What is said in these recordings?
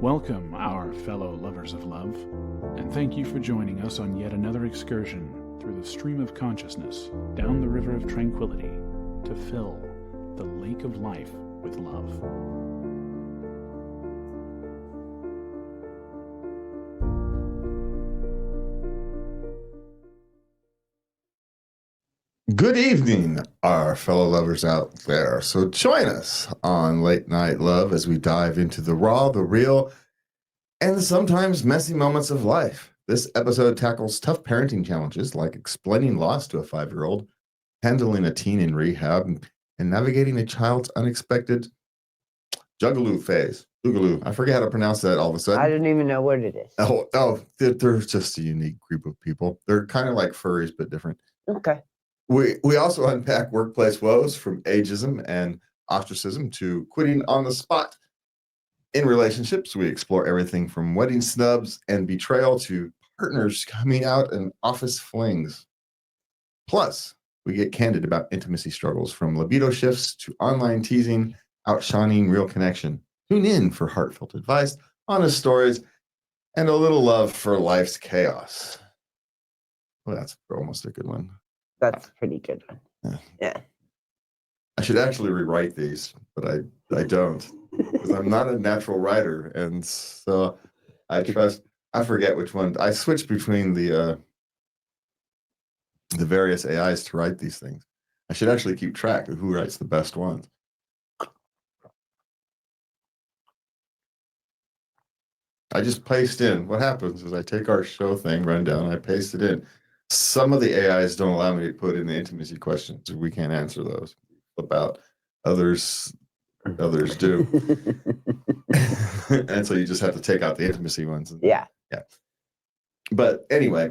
Welcome, our fellow lovers of love, and thank you for joining us on yet another excursion through the stream of consciousness, down the river of tranquility, to fill the lake of life with love. Good evening, our fellow lovers out there. So join us on Late Night Love as we dive into the raw, the real, and sometimes messy moments of life. This episode tackles tough parenting challenges like explaining loss to a 5-year-old, handling a teen in rehab, and navigating a child's unexpected Juggalo phase. Juggalo. I forget how to pronounce that all of a sudden. I don't even know what it is. They're just a unique group of people. They're kind of like furries, but different. Okay. We also unpack workplace woes from ageism and ostracism to quitting on the spot. In relationships, we explore everything from wedding snubs and betrayal to partners coming out and office flings. Plus, we get candid about intimacy struggles from libido shifts to online teasing, outshining real connection. Tune in for heartfelt advice, honest stories, and a little love for life's chaos. Well, that's almost a good one. That's a pretty good one. Yeah. I should actually rewrite these, but I don't, because I'm not a natural writer, and so I forget which one. I switch between the various AIs to write these things. I should actually keep track of who writes the best ones. I just paste in. What happens is I take our show thing, run down, and I paste it in. Some of the AIs don't allow me to put in the intimacy questions. We can't answer those. About others do. And so you just have to take out the intimacy ones. Yeah. But anyway,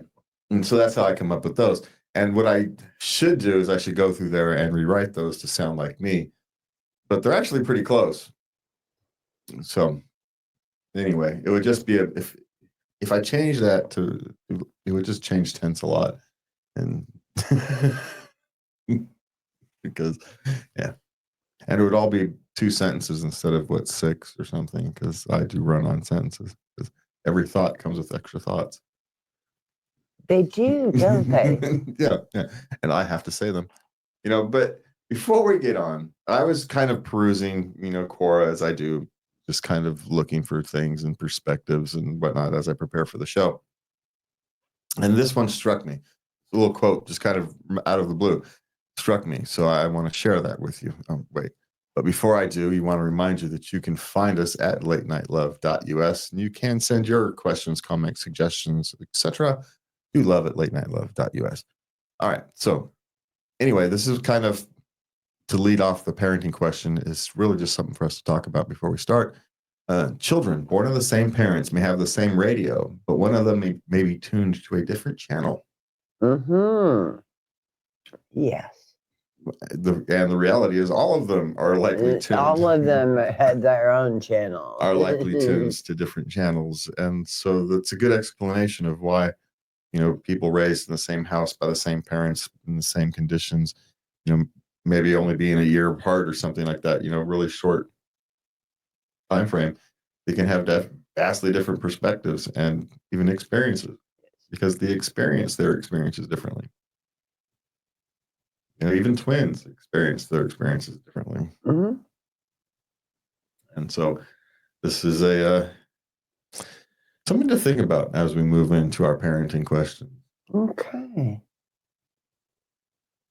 and so that's how I come up with those. And what I should do is I should go through there and rewrite those to sound like me. But they're actually pretty close. So anyway, it would just be if I change that to, it would just change tense a lot. And because, yeah. And it would all be 2 sentences instead of 6 or something, because I do run on sentences. Because every thought comes with extra thoughts. They do, don't they? Yeah. And I have to say them. But before we get on, I was kind of perusing, Quora as I do, just kind of looking for things and perspectives and whatnot as I prepare for the show. And this one struck me. A little quote, just kind of out of the blue, struck me. So I want to share that with you. Wait. But before I do, you want to remind you that you can find us at latenightLove.us, and you can send your questions, comments, suggestions, etc. to love@latenightLove.us. All right. So anyway, this is kind of to lead off the parenting question. Is really just something for us to talk about before we start. Children born of the same parents may have the same radio, but one of them may be tuned to a different channel. Mm-hmm. Yes. And the reality is all of them are likely tuned. All of them had their own channel. Are likely tuned to different channels. And so that's a good explanation of why, people raised in the same house by the same parents in the same conditions, maybe only being a year apart or something like that, really short time frame, they can have vastly different perspectives and even experiences, because their experiences differently. Even twins experience their experiences differently. Mm-hmm. And so this is something to think about as we move into our parenting question.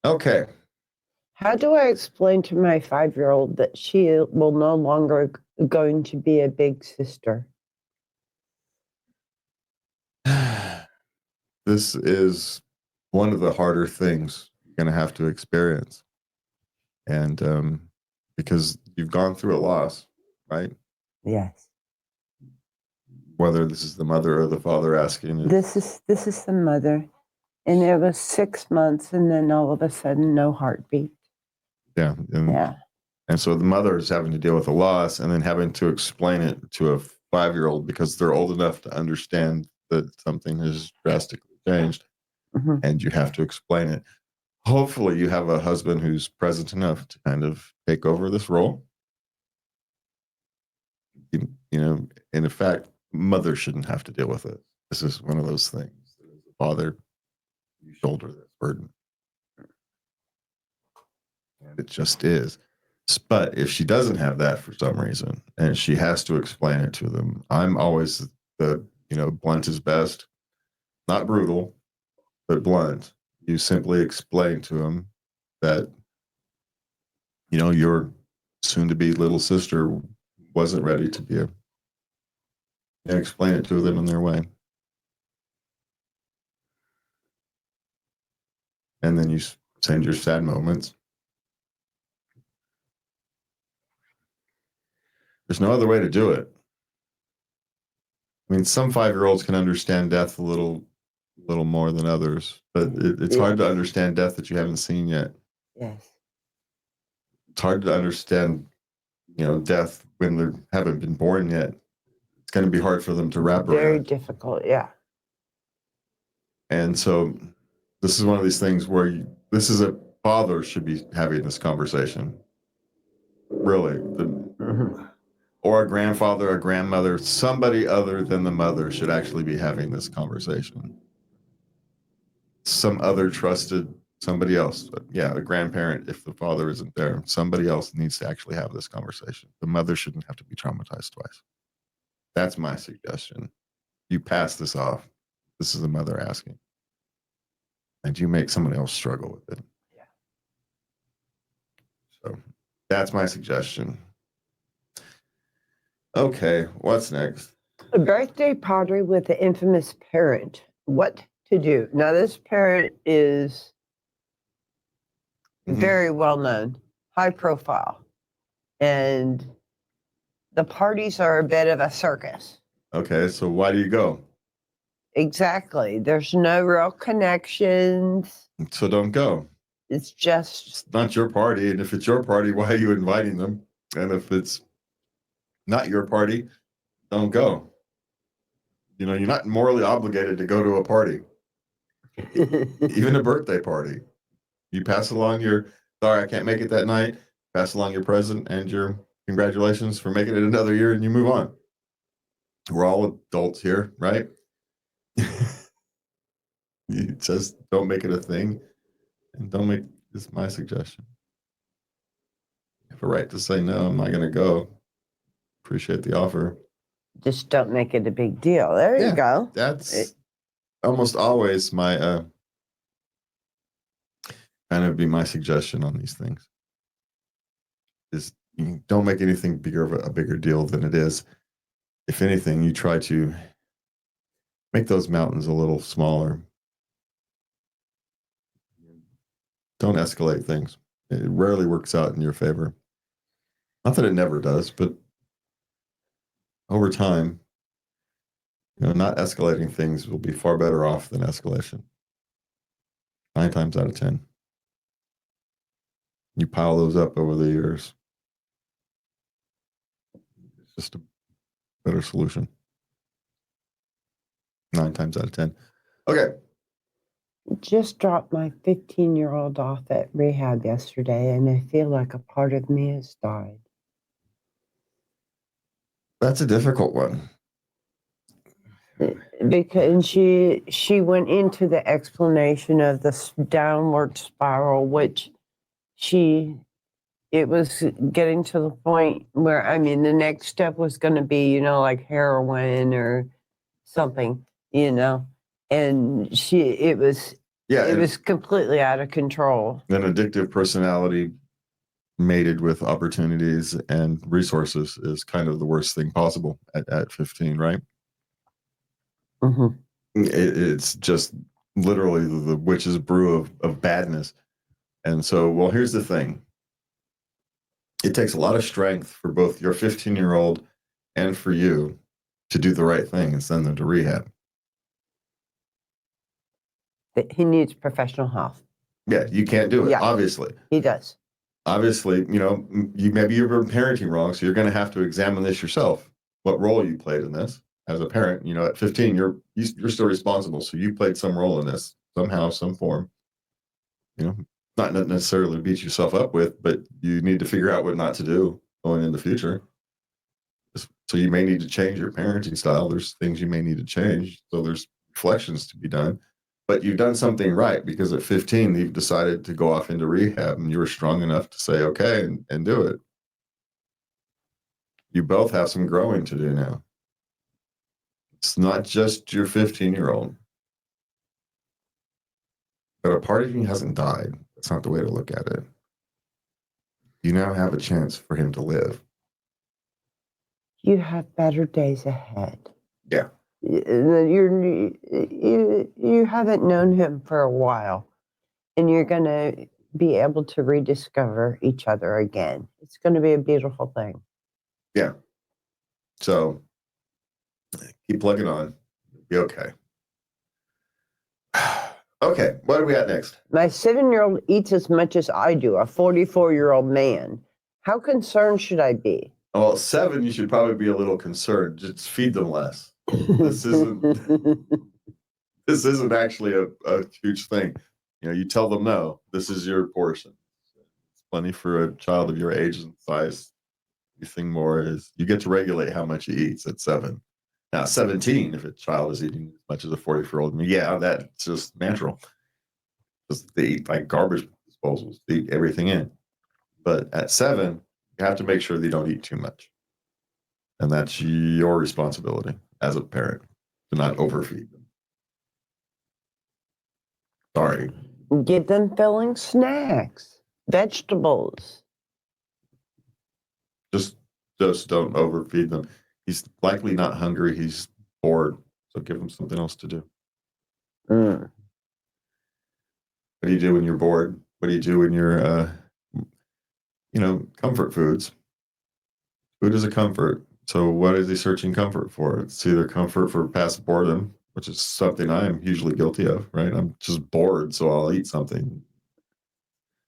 Okay. How do I explain to my 5-year-old that she will no longer going to be a big sister? This is one of the harder things you're going to have to experience. And because you've gone through a loss, right? Yes. Whether this is the mother or the father asking it. This is the mother. And it was 6 months, and then all of a sudden, no heartbeat. Yeah. And so the mother is having to deal with a loss and then having to explain it to a 5-year-old because they're old enough to understand that something has drastically changed. Mm-hmm. And you have to explain it. Hopefully you have a husband who's present enough to kind of take over this role. and in fact, mother shouldn't have to deal with it. This is one of those things. Father, you shoulder this burden. And it just is. But if she doesn't have that for some reason, and she has to explain it to them, I'm always blunt is best. Not brutal, but blunt. You simply explain to them that, your soon-to-be little sister wasn't ready to be and explain it to them in their way. And then you send your sad moments. There's no other way to do it. I mean, some 5-year-olds can understand death a little more than others, but it's hard to understand death that you haven't seen yet. Yes. It's hard to understand, death when they haven't been born yet. It's going to be hard for them to wrap around. Very difficult, yeah. And so this is one of these things where this is a father should be having this conversation. Really. Or a grandfather, a grandmother, somebody other than the mother should actually be having this conversation. Some other trusted, somebody else. Yeah, a grandparent, if the father isn't there, somebody else needs to actually have this conversation. The mother shouldn't have to be traumatized twice. That's my suggestion. You pass this off. This is the mother asking. And you make somebody else struggle with it. Yeah. So that's my suggestion. Okay, what's next? A birthday party with the infamous parent. What to do? Now, this parent is very well known, high profile, and the parties are a bit of a circus. Okay, so why do you go? Exactly. There's no real connections. So don't go. It's just... It's not your party, and if it's your party, why are you inviting them? And if it's not your party, don't go. You're not morally obligated to go to a party, even a birthday party. You pass along your, sorry, I can't make it that night, pass along your present and your congratulations for making it another year, and you move on. We're all adults here, right? You just don't make it a thing, and don't make this my suggestion. You have a right to say, no, I'm not going to go. Appreciate the offer. Just don't make it a big deal. There you go. That's almost always my kind of be my suggestion on these things. Is you don't make anything a bigger deal than it is. If anything, you try to make those mountains a little smaller. Don't escalate things. It rarely works out in your favor. Not that it never does, but over time, not escalating things will be far better off than escalation. 9 times out of 10. You pile those up over the years. It's just a better solution. 9 times out of 10. Okay. Just dropped my 15-year-old off at rehab yesterday, and I feel like a part of me has died. That's a difficult one. Because she went into the explanation of this downward spiral, which it was getting to the point where, the next step was going to be, like heroin or something, and it was completely out of control. An addictive personality mated with opportunities and resources is kind of the worst thing possible at 15, right? Mm-hmm. It's just literally the witch's brew of badness. And so, well, here's the thing. It takes a lot of strength for both your 15-year-old and for you to do the right thing and send them to rehab. He needs professional help. Yeah, you can't do it, obviously. He does. Obviously, maybe you've been parenting wrong, so you're going to have to examine this yourself. What role you played in this as a parent? At 15, you're still responsible, so you played some role in this somehow, some form. Not necessarily beat yourself up with, but you need to figure out what not to do going in the future. Just So you may need to change your parenting style. There's things you may need to change. So there's reflections to be done. But you've done something right, because at 15, you've decided to go off into rehab, and you were strong enough to say, okay, and do it. You both have some growing to do now. It's not just your 15-year-old. But a part of you hasn't died. That's not the way to look at it. You now have a chance for him to live. You have better days ahead. Yeah. You haven't known him for a while, and you're going to be able to rediscover each other again. It's going to be a beautiful thing. Yeah. So keep plugging on. Be okay. Okay, what do we got next? My 7-year-old eats as much as I do, a 44-year-old man. How concerned should I be? Well, 7, you should probably be a little concerned. Just feed them less. This isn't actually a huge thing. You know, you tell them, no, this is your portion. It's plenty for a child of your age and size. Anything more is you get to regulate how much he eats at 7. Now, 17, if a child is eating as much as a 44-year-old, yeah, that's just natural. Just they eat like garbage disposals. They eat everything in. But at 7, you have to make sure they don't eat too much. And that's your responsibility as a parent to not overfeed them. Sorry. Give them filling snacks, vegetables. Just don't overfeed them. He's likely not hungry. He's bored. So give him something else to do. Mm. What do you do when you're bored? What do you do when you're, comfort foods? Food is a comfort. So what is he searching comfort for? It's either comfort for past boredom, which is something I am hugely guilty of, right? I'm just bored, so I'll eat something.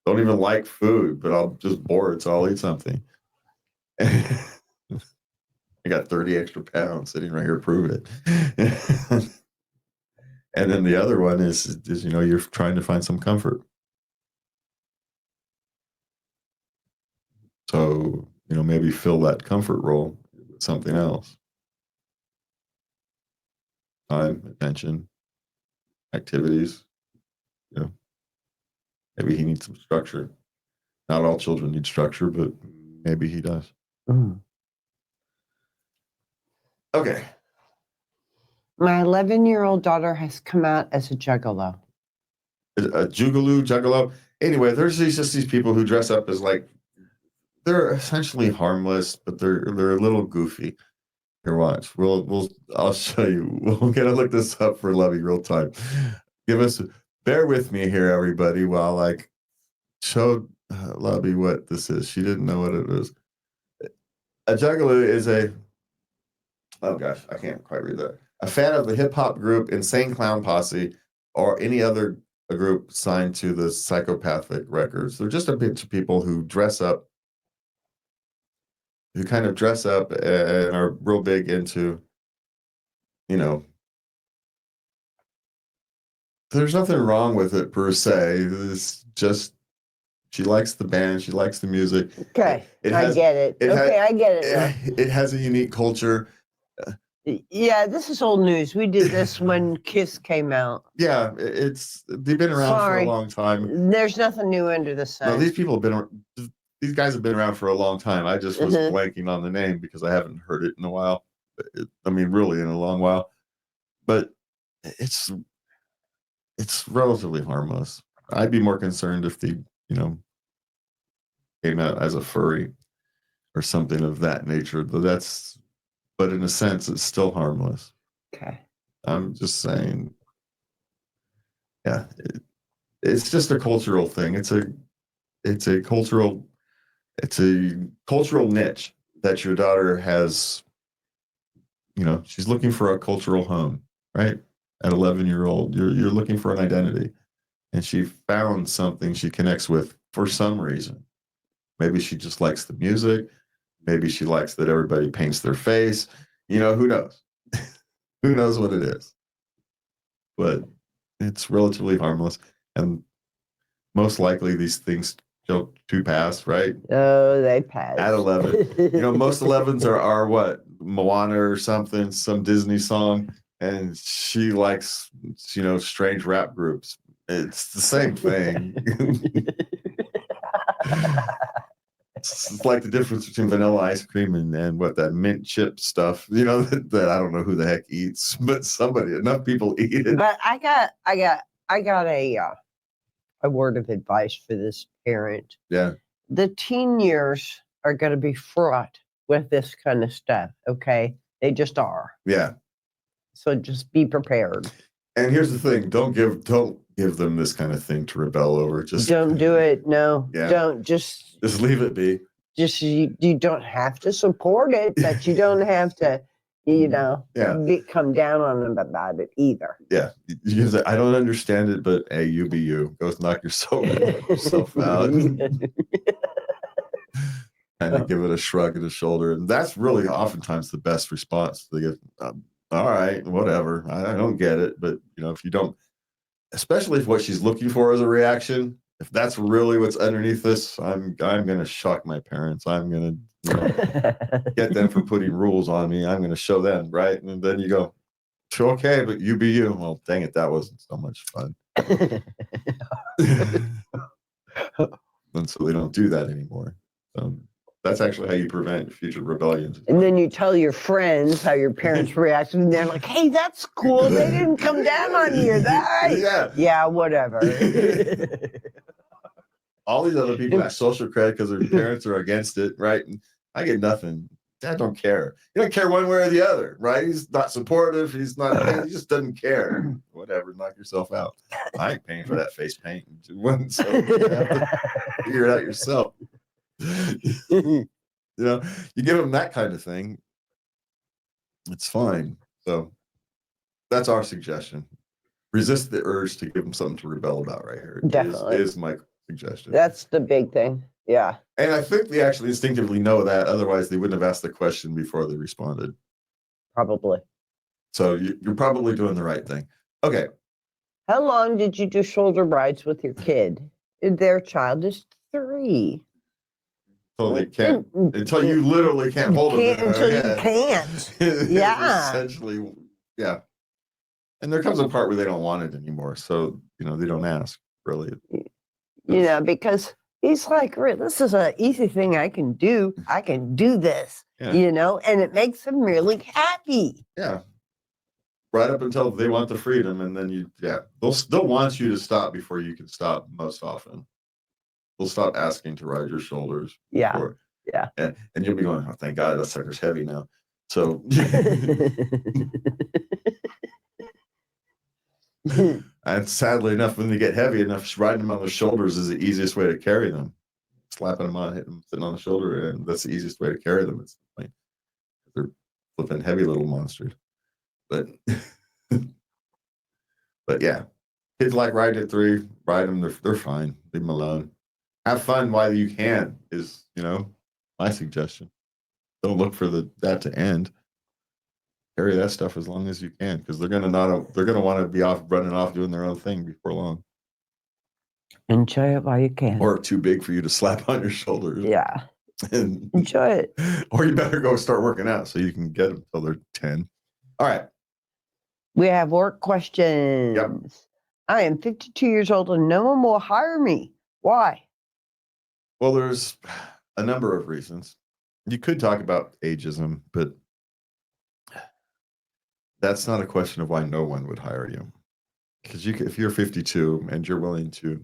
Don't even like food, but I'm just bored, so I'll eat something. I got 30 extra pounds sitting right here to prove it. And then the other one is you're trying to find some comfort. So, maybe fill that comfort role with something else. Time, attention, activities. Maybe he needs some structure. Not all children need structure, but maybe he does. Mm. Okay. My 11-year-old daughter has come out as a juggalo. A juggalo. Anyway, there's just these people who dress up as they're essentially harmless, but they're a little goofy. Here, watch. I'll show you. We're gonna look this up for Lovey real time. Bear with me here, everybody, while I show Lovey what this is. She didn't know what it was. A juggalo is oh gosh, I can't quite read that. A fan of the hip hop group Insane Clown Posse or any other group signed to the Psychopathic Records. They're just a bunch of people who kind of dress up and are real big into, there's nothing wrong with it per se. It's just she likes the band, she likes the music. Okay, I get it. I get it now. It has a unique culture. Yeah, this is old news. We did this when Kiss came out. Yeah, they've been around for a long time. There's nothing new under the sun. No, these guys have been around for a long time. I just was blanking on the name because I haven't heard it in a while. Really in a long while. But it's relatively harmless. I'd be more concerned if they, came out as a furry or something of that nature. But in a sense, it's still harmless. Okay. I'm just saying, yeah, it's just a cultural thing. It's a cultural niche that your daughter has. She's looking for a cultural home, right? At 11-year-old, you're looking for an identity, and she found something she connects with for some reason. Maybe she just likes the music. Maybe she likes that everybody paints their face. Who knows? Who knows what it is? But it's relatively harmless, and most likely these things Still 2 passed, right? Oh, they passed. At 11. Most 11s are what? Moana or something, some Disney song. And she likes, strange rap groups. It's the same thing. It's like the difference between vanilla ice cream and what that mint chip stuff, that I don't know who the heck eats, but enough people eat it. But I got a word of advice for this parent. Yeah. The teen years are going to be fraught with this kind of stuff. Okay. They just are. Yeah. So just be prepared. And here's the thing: don't give them this kind of thing to rebel over. Just don't do it. No, yeah. Don't just leave it be. Just you don't have to support it, but you don't have to, come down on them about it either. Yeah, you say, I don't understand it, but hey, you be you. Go knock yourself out. Kind of give it a shrug of the shoulder, and that's really oftentimes the best response. They get, all right, whatever. I don't get it, but if you don't, especially if what she's looking for is a reaction, if that's really what's underneath this, I'm gonna shock my parents. I'm gonna get them for putting rules on me. I'm gonna show them, right? And then you go, okay, but you be you. Well, dang it, that wasn't so much fun. And so they don't do that anymore. That's actually how you prevent future rebellions. And then you tell your friends how your parents reacted, and they're like, hey, that's cool. They didn't come down on you. Yeah, whatever. All these other people got social credit because their parents are against it, right? And I get nothing. Dad don't care. He don't care one way or the other, right? He's not supportive. He just doesn't care. Whatever, knock yourself out. I ain't paying for that face paint. So you have to figure it out yourself. You give them that kind of thing, it's fine. So that's our suggestion. Resist the urge to give them something to rebel about right here. Definitely. Is my suggestion. That's the big thing. Yeah. And I think they actually instinctively know that. Otherwise, they wouldn't have asked the question before they responded. Probably. So you're probably doing the right thing. Okay. How long did you do shoulder rides with your kid? Their child is 3. Until you literally can't hold them. Until you can't. Yeah. Essentially, yeah. And there comes a part where they don't want it anymore. So, they don't ask, really. Because he's like, this is an easy thing I can do. I can do this, and it makes him really happy. Yeah. Right up until they want the freedom. And then they'll still want you to stop before you can stop most often. They'll stop asking to ride your shoulders. Yeah. And you'll be going, oh, thank God, that sucker's heavy now. So, and sadly enough, when they get heavy enough, riding them on the shoulders is the easiest way to carry them. Slapping them on, hitting them, sitting on the shoulder, and that's the easiest way to carry them. They're flipping heavy little monsters. But yeah, kids like riding at 3, ride them, they're fine. Leave them alone. Have fun while you can is, my suggestion. Don't look for that to end. Carry that stuff as long as you can, because they're gonna want to be running off doing their own thing before long. Enjoy it while you can. Or too big for you to slap on your shoulders. Yeah. And enjoy it. Or you better go start working out so you can get them until they're 10. All right. We have work questions. Yep. I am 52 years old and no one will hire me. Why? Well, there's a number of reasons. You could talk about ageism, but that's not a question of why no one would hire you. Because if you're 52 and you're willing to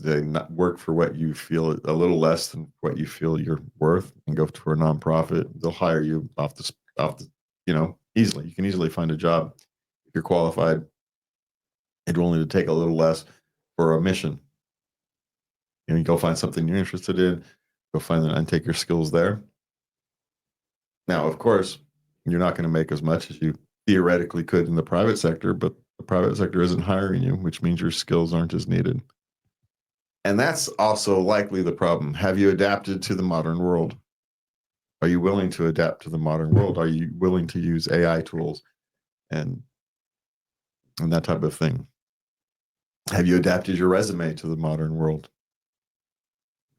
not work for what you feel a little less than what you feel you're worth and go to a nonprofit, they'll hire you off the easily. You can easily find a job if you're qualified and willing to take a little less for a mission. You go find something you're interested in, go find that and take your skills there. Now, of course, you're not going to make as much as you theoretically could in the private sector, but the private sector isn't hiring you, which means your skills aren't as needed. And that's also likely the problem. Have you adapted to the modern world? Are you willing to adapt to the modern world? Are you willing to use AI tools and that type of thing? Have you adapted your resume to the modern world?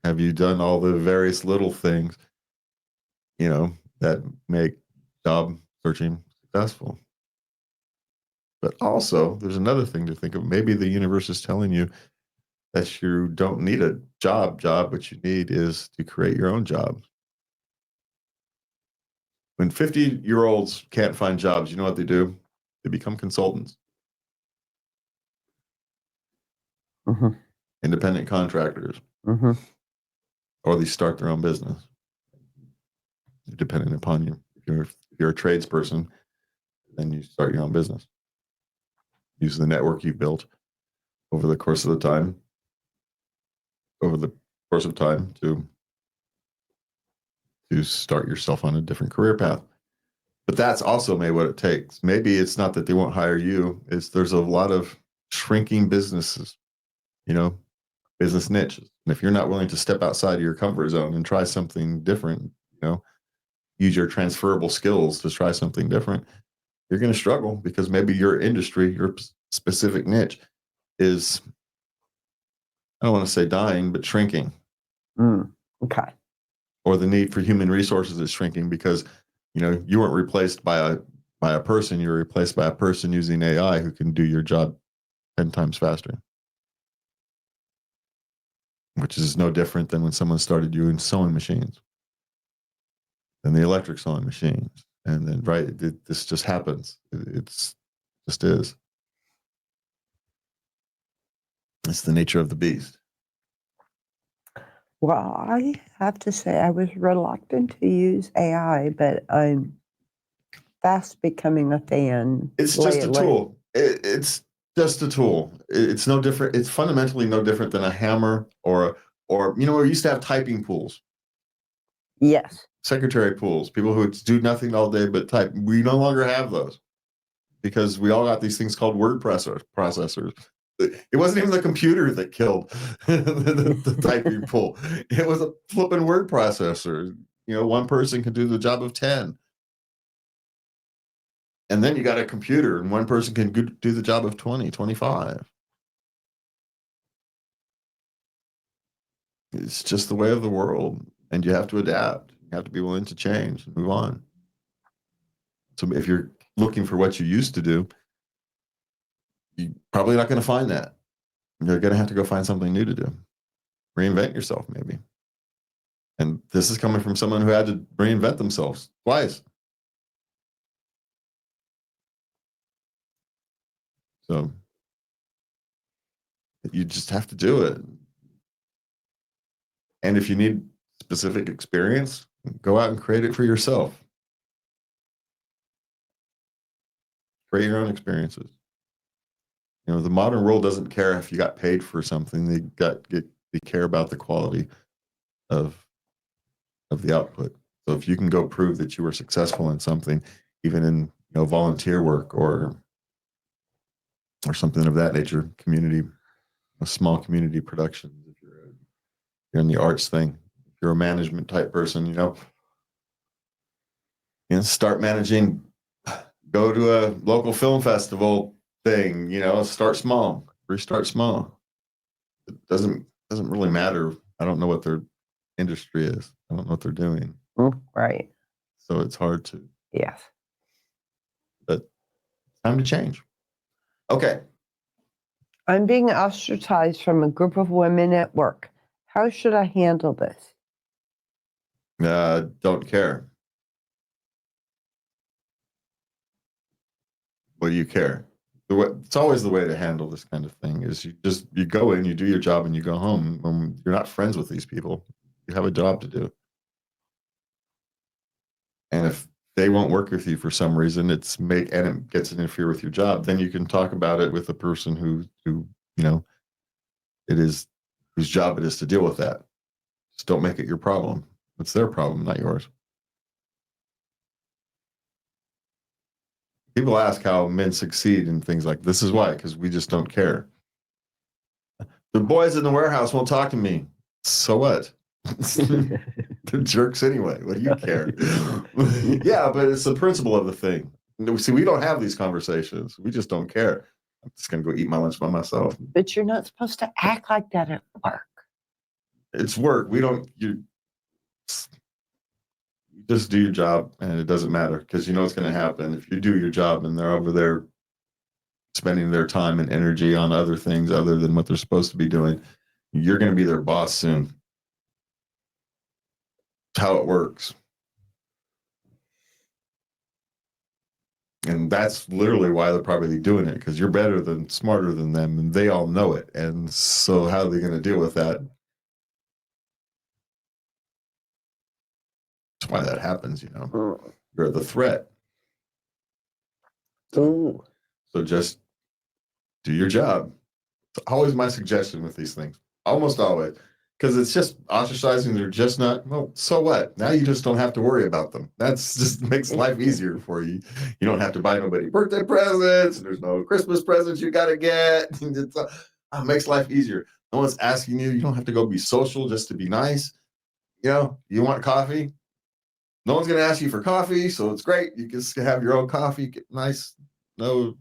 Have you done all the various little things, that make job searching successful? But also, there's another thing to think of. Maybe the universe is telling you that you don't need a job. What you need is to create your own job. When 50-year-olds can't find jobs, you know what they do? They become consultants, independent contractors, or they start their own business, depending upon you. If you're a tradesperson, then you start your own business. Use the network you've built over the course of time to start yourself on a different career path. But that's also maybe what it takes. Maybe it's not that they won't hire you. There's a lot of shrinking businesses, business niches. And if you're not willing to step outside of your comfort zone and try something different, use your transferable skills to try something different, you're going to struggle because maybe your industry, your specific niche is, I don't want to say dying, but shrinking. Okay. Or the need for human resources is shrinking because, you weren't replaced by a person. You're replaced by a person using AI who can do your job 10 times faster. Which is no different than when someone started doing sewing machines and the electric sewing machines. And then, this just happens. It's just is. It's the nature of the beast. Well, I have to say I was reluctant to use AI, but I'm fast becoming a fan. It's just a tool. It's just a tool. It's no different. It's fundamentally no different than a hammer or we used to have typing pools. Yes. Secretary pools, people who do nothing all day but type. We no longer have those because we all got these things called word processors. It wasn't even the computer that killed the typing pool. It was a flipping word processor. One person can do the job of 10. And then you got a computer and one person can do the job of 20, 25. It's just the way of the world. And you have to adapt. You have to be willing to change and move on. So if you're looking for what you used to do, you're probably not going to find that. You're going to have to go find something new to do. Reinvent yourself, maybe. And this is coming from someone who had to reinvent themselves twice. So you just have to do it. And if you need specific experience, go out and create it for yourself. Create your own experiences. The modern world doesn't care if you got paid for something. They care about the quality of the output. So if you can go prove that you were successful in something, even in volunteer work or something of that nature, a small community production. If you're in the arts thing, if you're a management type person, start managing. Go to a local film festival thing, start small, restart small. It doesn't really matter. I don't know what their industry is. I don't know what they're doing. Right. So it's hard to. Yes. But it's time to change. Okay. I'm being ostracized from a group of women at work. How should I handle this? Don't care. What do you care? It's always the way to handle this kind of thing is you go in, you do your job, and you go home. You're not friends with these people. You have a job to do. And if they won't work with you for some reason, and it gets to interfere with your job, then you can talk about it with the person who it is, whose job it is to deal with that. Just don't make it your problem. It's their problem, not yours. People ask how men succeed in things like this. Is why, because we just don't care. The boys in the warehouse won't talk to me. So what? They're jerks anyway. What do you care? Yeah, but it's the principle of the thing. See, we don't have these conversations. We just don't care. I'm just going to go eat my lunch by myself. But you're not supposed to act like that at work. it's work. You just do your job, and it doesn't matter because you know what's going to happen. If you do your job and they're over there spending their time and energy on other things other than what they're supposed to be doing, you're going to be their boss soon. It's how it works. And that's literally why they're probably doing it, because you're smarter than them, and they all know it. And so how are they going to deal with that? That's why that happens, You're the threat. Ooh. So just do your job. It's always my suggestion with these things. Almost always. Because it's just ostracizing. They're just not, well, so what? Now you just don't have to worry about them. That's just makes life easier for you. You don't have to buy nobody birthday presents. There's no Christmas presents you got to get. It makes life easier. No one's asking you. You don't have to go be social just to be nice. You want coffee? No one's going to ask you for coffee, so it's great. You can just have your own coffee, get nice. No,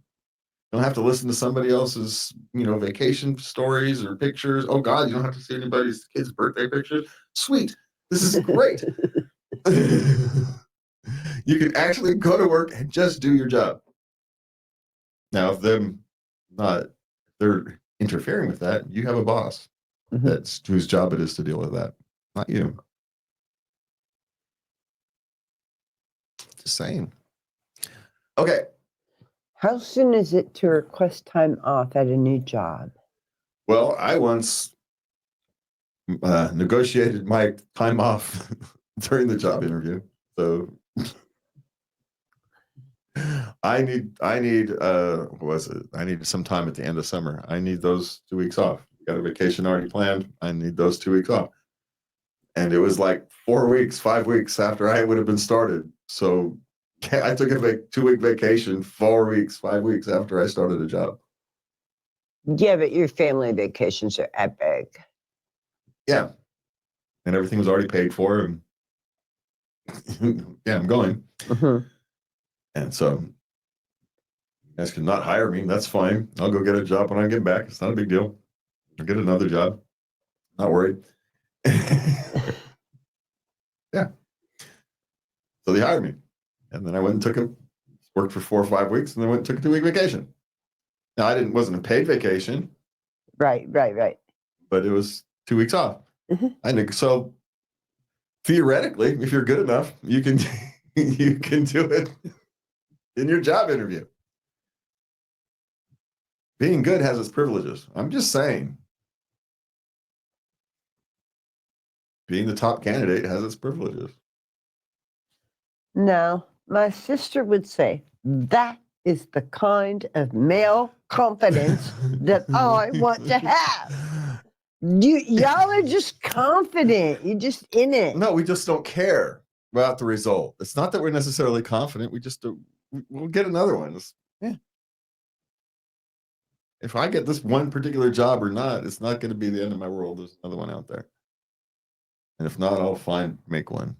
don't have to listen to somebody else's, vacation stories or pictures. Oh God, you don't have to see anybody's kids' birthday pictures. Sweet. This is great. You can actually go to work and just do your job. Now, if they're interfering with that, you have a boss that's whose job it is to deal with that, not you. Just saying. Okay. How soon is it to request time off at a new job? Well, I once negotiated my time off during the job interview. So I need what was it? I need some time at the end of summer. I need those 2 weeks off. Got a vacation already planned. I need those 2 weeks off. And it was like 4 weeks, 5 weeks after I would have been started. So I took a 2-week vacation, 4 weeks, 5 weeks after I started a job. Yeah, but your family vacations are epic. Yeah. And everything was already paid for. And yeah, I'm going. And so you guys can not hire me. That's fine. I'll go get a job when I get back. It's not a big deal. I'll get another job. Not worried. Yeah. So they hired me. And then I went and worked for 4 or 5 weeks, and then went and took a 2-week vacation. Now, wasn't a paid vacation. Right. But it was 2 weeks off. So theoretically, if you're good enough, you can do it in your job interview. Being good has its privileges. I'm just saying. Being the top candidate has its privileges. No, my sister would say that is the kind of male confidence that I want to have. Y'all are just confident. You're just in it. No, we just don't care about the result. It's not that we're necessarily confident. We just we'll get another one. Yeah. If I get this one particular job or not, it's not going to be the end of my world. There's another one out there. And if not, I'll make one.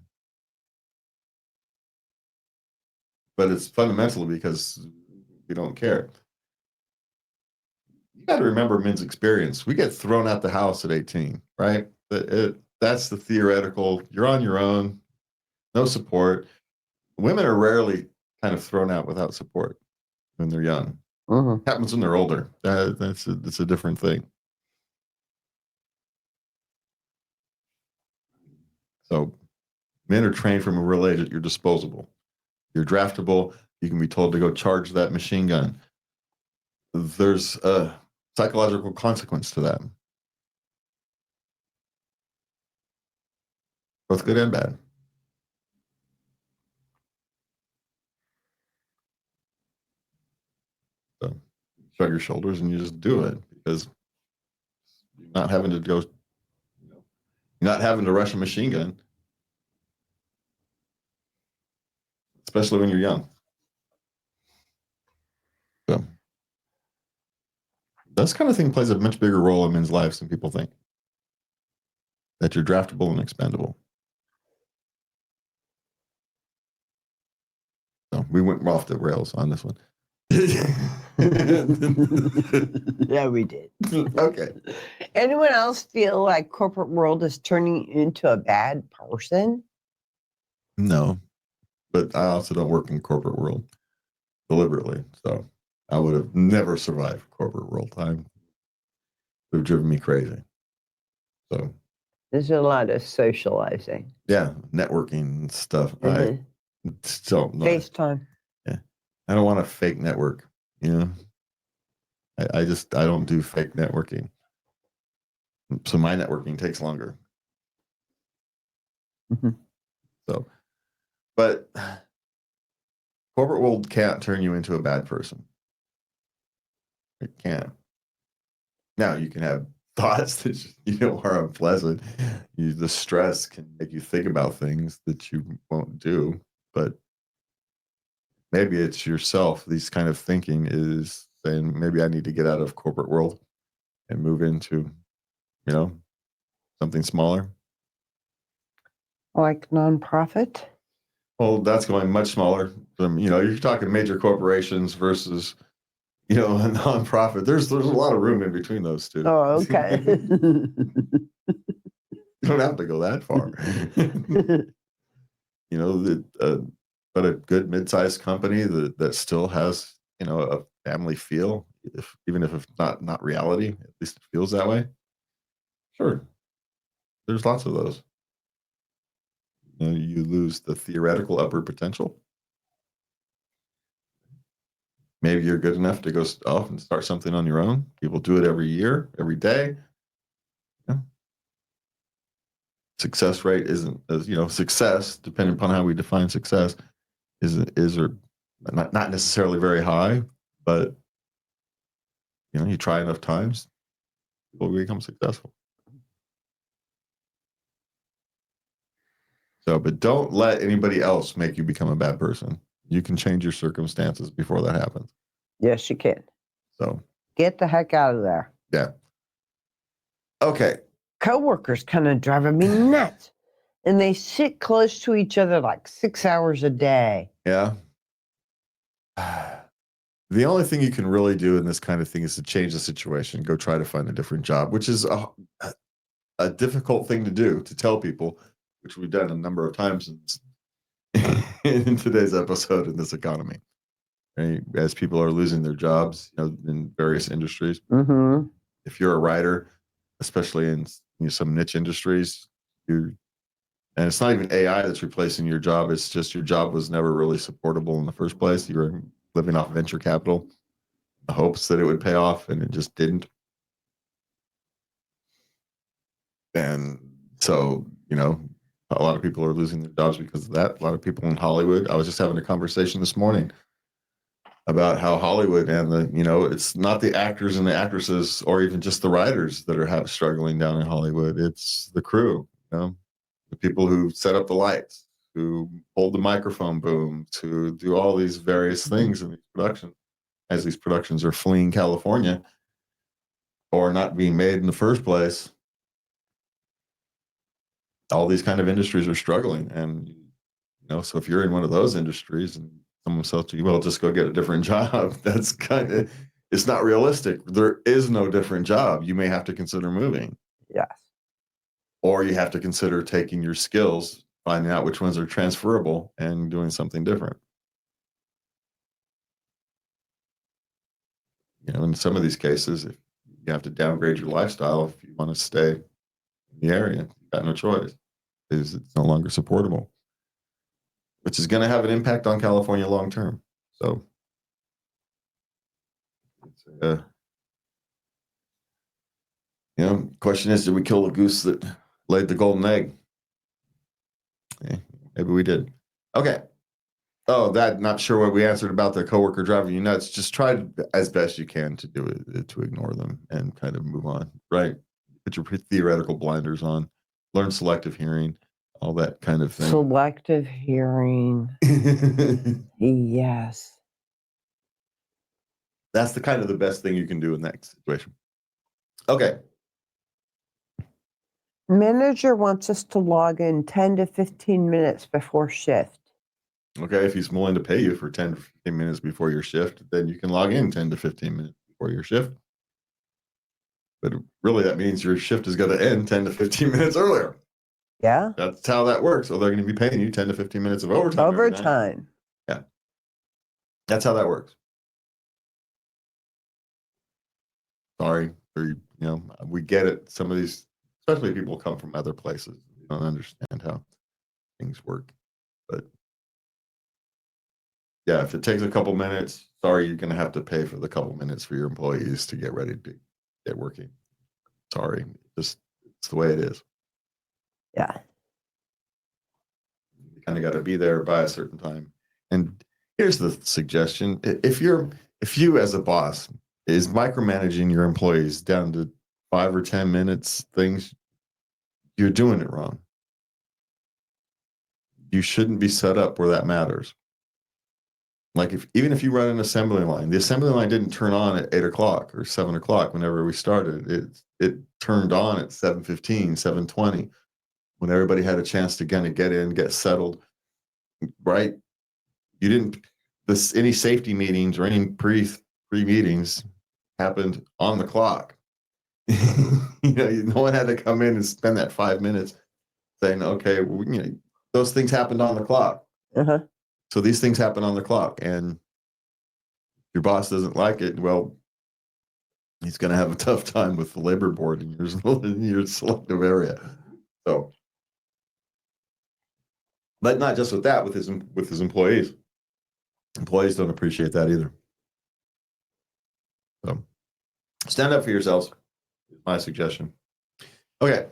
But it's fundamental because we don't care. You got to remember men's experience. We get thrown out the house at 18, right? That's the theoretical. You're on your own, no support. Women are rarely kind of thrown out without support when they're young. It happens when they're older. That's a different thing. So men are trained from a real age that you're disposable. You're draftable. You can be told to go charge that machine gun. There's a psychological consequence to that. Both good and bad. So shrug your shoulders and you just do it because you're not having to go, you're not having to rush a machine gun, especially when you're young. So this kind of thing plays a much bigger role in men's lives than people think. That you're draftable and expendable. So we went off the rails on this one. Yeah, we did. Okay. Anyone else feel like corporate world is turning into a bad person? No, but I also don't work in corporate world deliberately, so I would have never survived corporate world. Time would have driven me crazy. So There's a lot of socializing. yeah, networking and stuff. I don't know. FaceTime. Yeah, I don't want a fake network. You know, I don't do fake networking. So my networking takes longer. So, but corporate world can't turn you into a bad person. It can't. Now you can have thoughts that are unpleasant. The stress can make you think about things that you won't do, but maybe it's yourself. These kind of thinking is saying maybe I need to get out of corporate world and move into, something smaller. Like nonprofit? Well, that's going much smaller. You're talking major corporations versus, a nonprofit. There's a lot of room in between those two. Oh, okay. You don't have to go that far. But a good mid-sized company that still has, a family feel, even if it's not reality, at least it feels that way. Sure. There's lots of those. You lose the theoretical upward potential. Maybe you're good enough to go off and start something on your own. People do it every year, every day. Yeah. Success rate isn't, success, depending upon how we define success, is or not necessarily very high, but you try enough times, people become successful. So, but don't let anybody else make you become a bad person. You can change your circumstances before that happens. Yes, you can. So get the heck out of there. Yeah. Okay. Coworkers kind of driving me nuts. And they sit close to each other like 6 hours a day. Yeah. The only thing you can really do in this kind of thing is to change the situation, go try to find a different job, which is a difficult thing to do, to tell people, which we've done a number of times in today's episode in this economy. Right? As people are losing their jobs, in various industries. Mm-hmm. If you're a writer, especially in some niche industries, and it's not even AI that's replacing your job. It's just your job was never really supportable in the first place. You were living off venture capital, the hopes that it would pay off, and it just didn't. And so, a lot of people are losing their jobs because of that. A lot of people in Hollywood. I was just having a conversation this morning about how Hollywood and it's not the actors and the actresses or even just the writers that are struggling down in Hollywood. It's the crew, the people who set up the lights, who hold the microphone boom, to do all these various things in these productions, as these productions are fleeing California or not being made in the first place. All these kind of industries are struggling. And, so if you're in one of those industries and someone says to you, well, just go get a different job, that's it's not realistic. There is no different job. You may have to consider moving. Yes. Or you have to consider taking your skills, finding out which ones are transferable, and doing something different. In some of these cases, if you have to downgrade your lifestyle if you want to stay in the area, you've got no choice, because it's no longer supportable, which is going to have an impact on California long term. So, question is, did we kill the goose that laid the golden egg? Maybe we did. Okay. Oh, not sure what we answered about the coworker driving you nuts. Just try as best you can to do it, to ignore them and kind of move on, right? Put your theoretical blinders on, learn selective hearing, all that kind of thing. Selective hearing. Yes. That's the best thing you can do in that situation. Okay. Manager wants us to log in 10 to 15 minutes before shift. Okay, if he's willing to pay you for 10 to 15 minutes before your shift, then you can log in 10 to 15 minutes before your shift. But really, that means your shift is going to end 10 to 15 minutes earlier. Yeah. That's how that works. So they're going to be paying you 10 to 15 minutes of overtime. Overtime. Yeah. That's how that works. Sorry. We get it. Some of these, especially people come from other places, you don't understand how things work. But yeah, if it takes a couple minutes, sorry, you're going to have to pay for the couple minutes for your employees to get ready to get working. Sorry. It's the way it is. Yeah. You kind of got to be there by a certain time. And here's the suggestion. If you as a boss is micromanaging your employees down to 5 or 10 minutes things, you're doing it wrong. You shouldn't be set up where that matters. Like even if you run an assembly line, the assembly line didn't turn on at 8 o'clock or 7 o'clock whenever we started. It turned on at 7:15, 7:20, when everybody had a chance to kind of get in, get settled. Right? You didn't any safety meetings or any pre-meetings happened on the clock. No one had to come in and spend that 5 minutes saying, okay, those things happened on the clock. Uh-huh. So these things happen on the clock, and your boss doesn't like it. Well, he's going to have a tough time with the labor board in your selective area. So, but not just with that, with his employees. Employees don't appreciate that either. So, stand up for yourselves. Is my suggestion. Okay.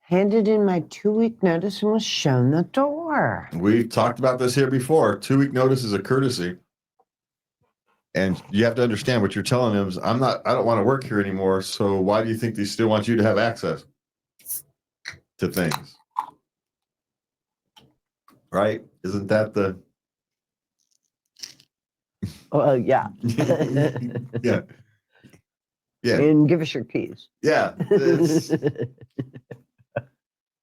Handed in my 2-week notice and was shown the door. We've talked about this here before. 2-week notice is a courtesy. And you have to understand what you're telling them is, I don't want to work here anymore. So why do you think they still want you to have access to things? Right? Isn't that the... Oh, yeah. Yeah. Yeah. And give us your keys. Yeah.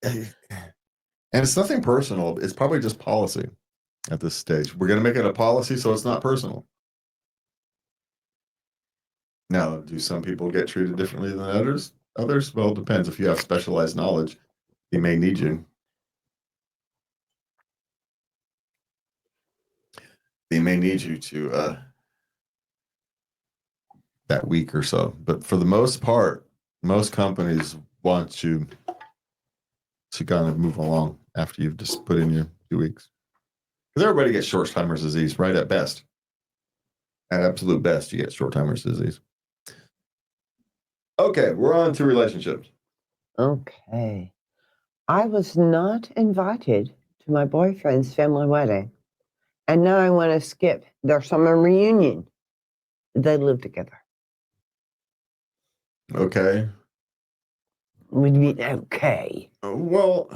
And it's nothing personal. It's probably just policy at this stage. We're going to make it a policy so it's not personal. Now, do some people get treated differently than others? Well, it depends. If you have specialized knowledge, they may need you. They may need you to that week or so. But for the most part, most companies want you to kind of move along after you've just put in your 2 weeks. Because everybody gets short-timer's disease, right? At best. At absolute best, you get short-timer's disease. Okay, we're on to relationships. Okay. I was not invited to my boyfriend's family wedding. And now I want to skip their summer reunion. They live together. Okay. What do you mean, okay? Well,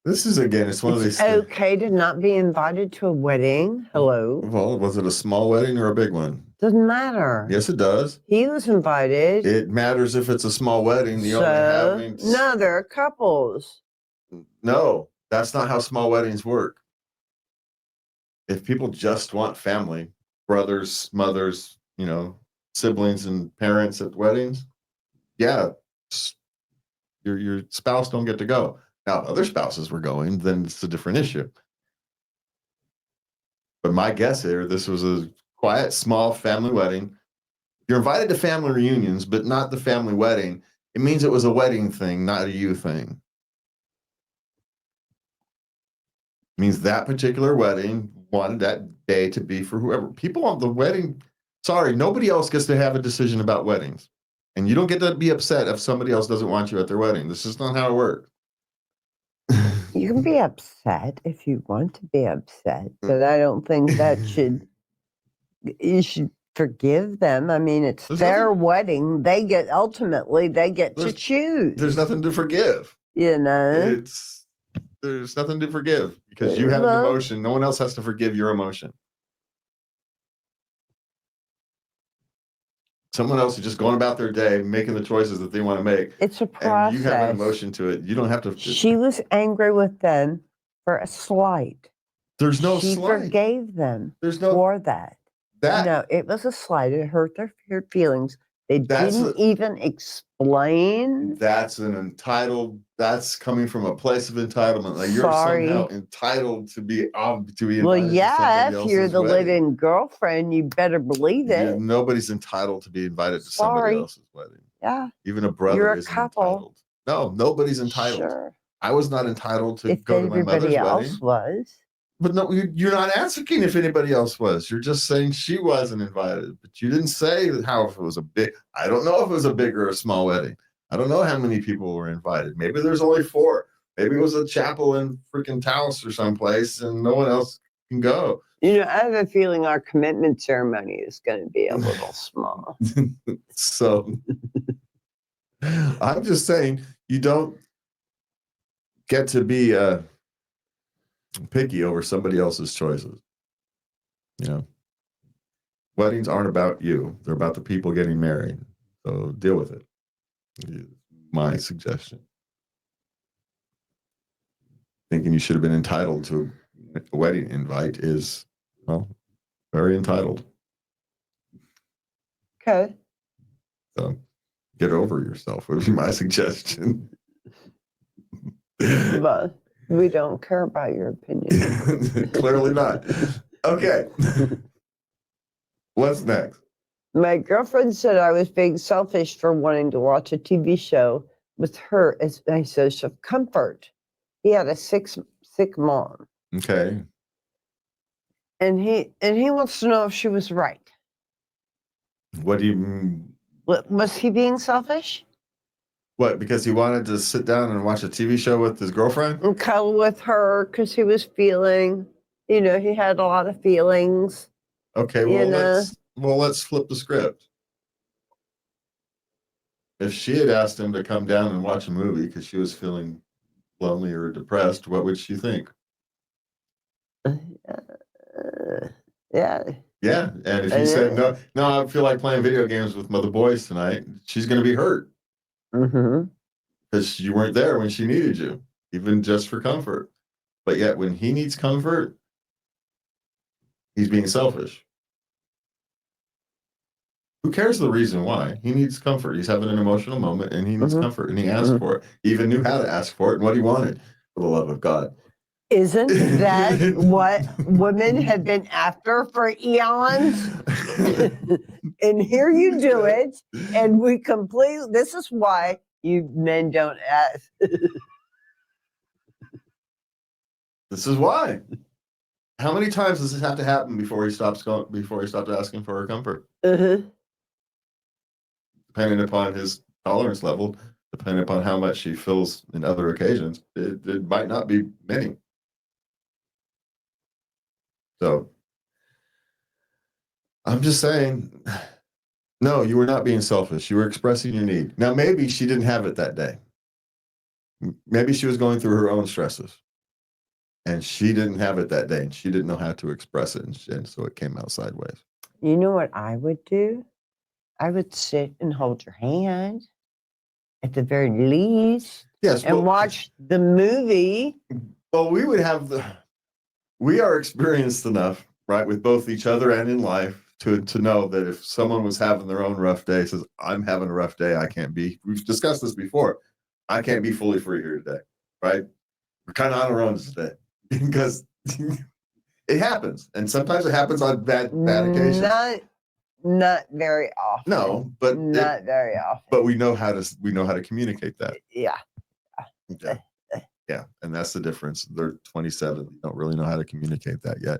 this is, again, it's one of these... okay to not be invited to a wedding. Hello. Well, was it a small wedding or a big one? Doesn't matter. Yes, it does. He was invited. It matters if it's a small wedding. No, they're couples. No, that's not how small weddings work. If people just want family, brothers, mothers, siblings and parents at weddings, yeah, your spouse don't get to go. Now, if other spouses were going, then it's a different issue. But my guess here, this was a quiet, small family wedding. You're invited to family reunions, but not the family wedding. It means it was a wedding thing, not a you thing. It means that particular wedding wanted that day to be for whoever. People on the wedding, sorry, nobody else gets to have a decision about weddings. And you don't get to be upset if somebody else doesn't want you at their wedding. This is not how it works. You can be upset if you want to be upset, but I don't think that you should forgive them. I mean, it's their wedding. They get to choose. There's nothing to forgive. There's nothing to forgive because you have an emotion. No one else has to forgive your emotion. Someone else is just going about their day, making the choices that they want to make. It's a process. And you have an emotion to it. You don't have to. She was angry with them for a slight. There's no she slight. forgave them There's no for that. that. No, it was a slight. It hurt their feelings. They didn't even explain. That's an entitled. That's coming from a place of entitlement. Like you're somehow entitled to be invited. Well, to yeah, somebody if you're else's the wedding. living girlfriend, you better believe it. Nobody's entitled to be invited to somebody else's wedding. Yeah. Even a brother You're a isn't couple. entitled. No, nobody's entitled. Sure. I was not entitled to If go to my mother's everybody else wedding. was. But no, you're not asking if anybody else was. You're just saying she wasn't invited. But you didn't say how if it was a big. I don't know if it was a big or a small wedding. I don't know how many people were invited. Maybe there's only 4. Maybe it was a chapel in freaking Taos or someplace, and no one else can go. You know, I have a feeling our commitment ceremony is going to be a little small. So I'm just saying you don't get to be picky over somebody else's choices. You know, weddings aren't about you. They're about the people getting married. So deal with it. My suggestion. Thinking you should have been entitled to a wedding invite is, well, very entitled. Okay. So get over yourself would be my suggestion. But we don't care about your opinion. Clearly not. Okay. What's next? My girlfriend said I was being selfish for wanting to watch a TV show with her as my source of comfort. He had a sick mom. Okay. And he wants to know if she was right. What do you mean? Was he being selfish? What, because he wanted to sit down and watch a TV show with his girlfriend? And cuddle with her because he was feeling, he had a lot of feelings. Okay, well, let's flip the script. If she had asked him to come down and watch a movie because she was feeling lonely or depressed, what would she think? Yeah. Yeah, and if he said, no, I feel like playing video games with my boys tonight, she's going to be hurt. Mm-hmm. Because you weren't there when she needed you, even just for comfort. But yet when he needs comfort, he's being selfish. Who cares the reason why? He needs comfort. He's having an emotional moment and he needs comfort and he asked for it. He even knew how to ask for it and what he wanted, for the love of God. Isn't that what women have been after for eons? And here you do it, and this is why you men don't ask. This is why. How many times does this have to happen before he stops asking for her comfort? Depending upon his tolerance level, depending upon how much he feels in other occasions, it might not be many. So I'm just saying, no, you were not being selfish. You were expressing your need. Now, maybe she didn't have it that day. Maybe she was going through her own stresses and she didn't have it that day and she didn't know how to express it. And so it came out sideways. You know what I would do? I would sit and hold your hand at the very least. Yes. And watch the movie. Well, we are experienced enough, right, with both each other and in life to know that if someone was having their own rough day, says, I'm having a rough day, I can't be. We've discussed this before. I can't be fully free here today, right? We're kind of on our own today because it happens. And sometimes it happens on bad occasions. Not very often. No, but not very often. But we know how to communicate that. Yeah. Okay. Yeah, and that's the difference. They're 27. They don't really know how to communicate that yet.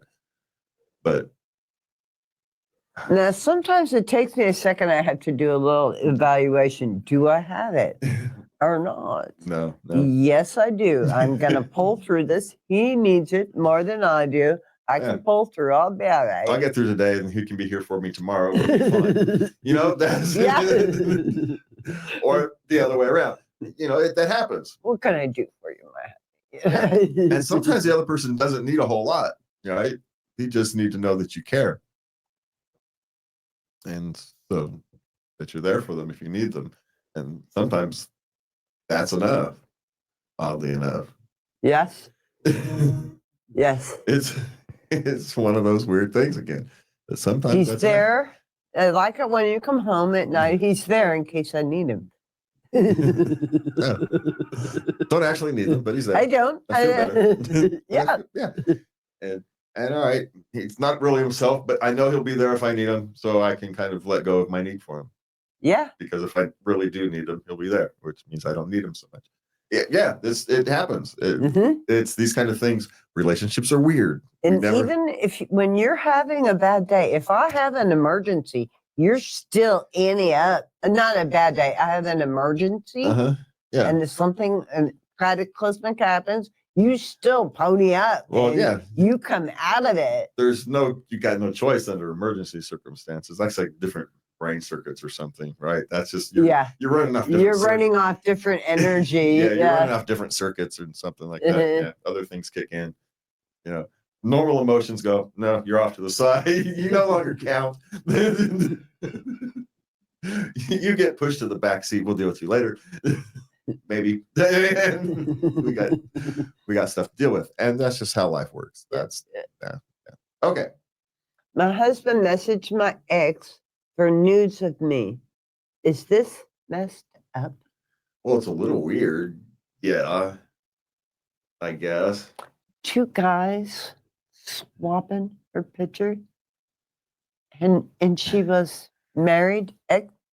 But now, sometimes it takes me a second. I have to do a little evaluation. Do I have it or not? No. Yes, I do. I'm going to pull through this. He needs it more than I do. I can pull through. I'll be all right. I'll get through today, and he can be here for me tomorrow. It'll be fine. That's or the other way around. That happens. What can I do for you, man? And sometimes the other person doesn't need a whole lot, right? He just need to know that you care. And so that you're there for them if you need them. And sometimes that's enough, oddly enough. Yes. Yes. It's one of those weird things again. That sometimes He's that's there. I like it when you come home at night. He's there in case I need him. Yeah. Don't actually need them, but he's there. I don't. I feel better. Yeah. Yeah. And all right, he's not really himself, but I know he'll be there if I need him, so I can kind of let go of my need for him. Yeah. Because if I really do need him, he'll be there, which means I don't need him so much. Yeah, it happens. It's these kind of things. Relationships are weird. And even when you're having a bad day, if I have an emergency, you're still up. Not a bad day. I have an emergency. Yeah. And if something cataclysmic happens, you still pony up. Well, yeah. You come out of it. You got no choice under emergency circumstances. That's like different brain circuits or something, right? That's just you're running off. You're running off different energy. You're running off different circuits and something like that. Yeah, other things kick in. Normal emotions go. No, you're off to the side. You no longer count. You get pushed to the back seat. We'll deal with you later. Maybe we got stuff to deal with, and that's just how life works. That's okay. My husband messaged my ex for nudes of me. Is this messed up? Well, it's a little weird. Yeah, I guess. 2 guys swapping her picture, and she was married.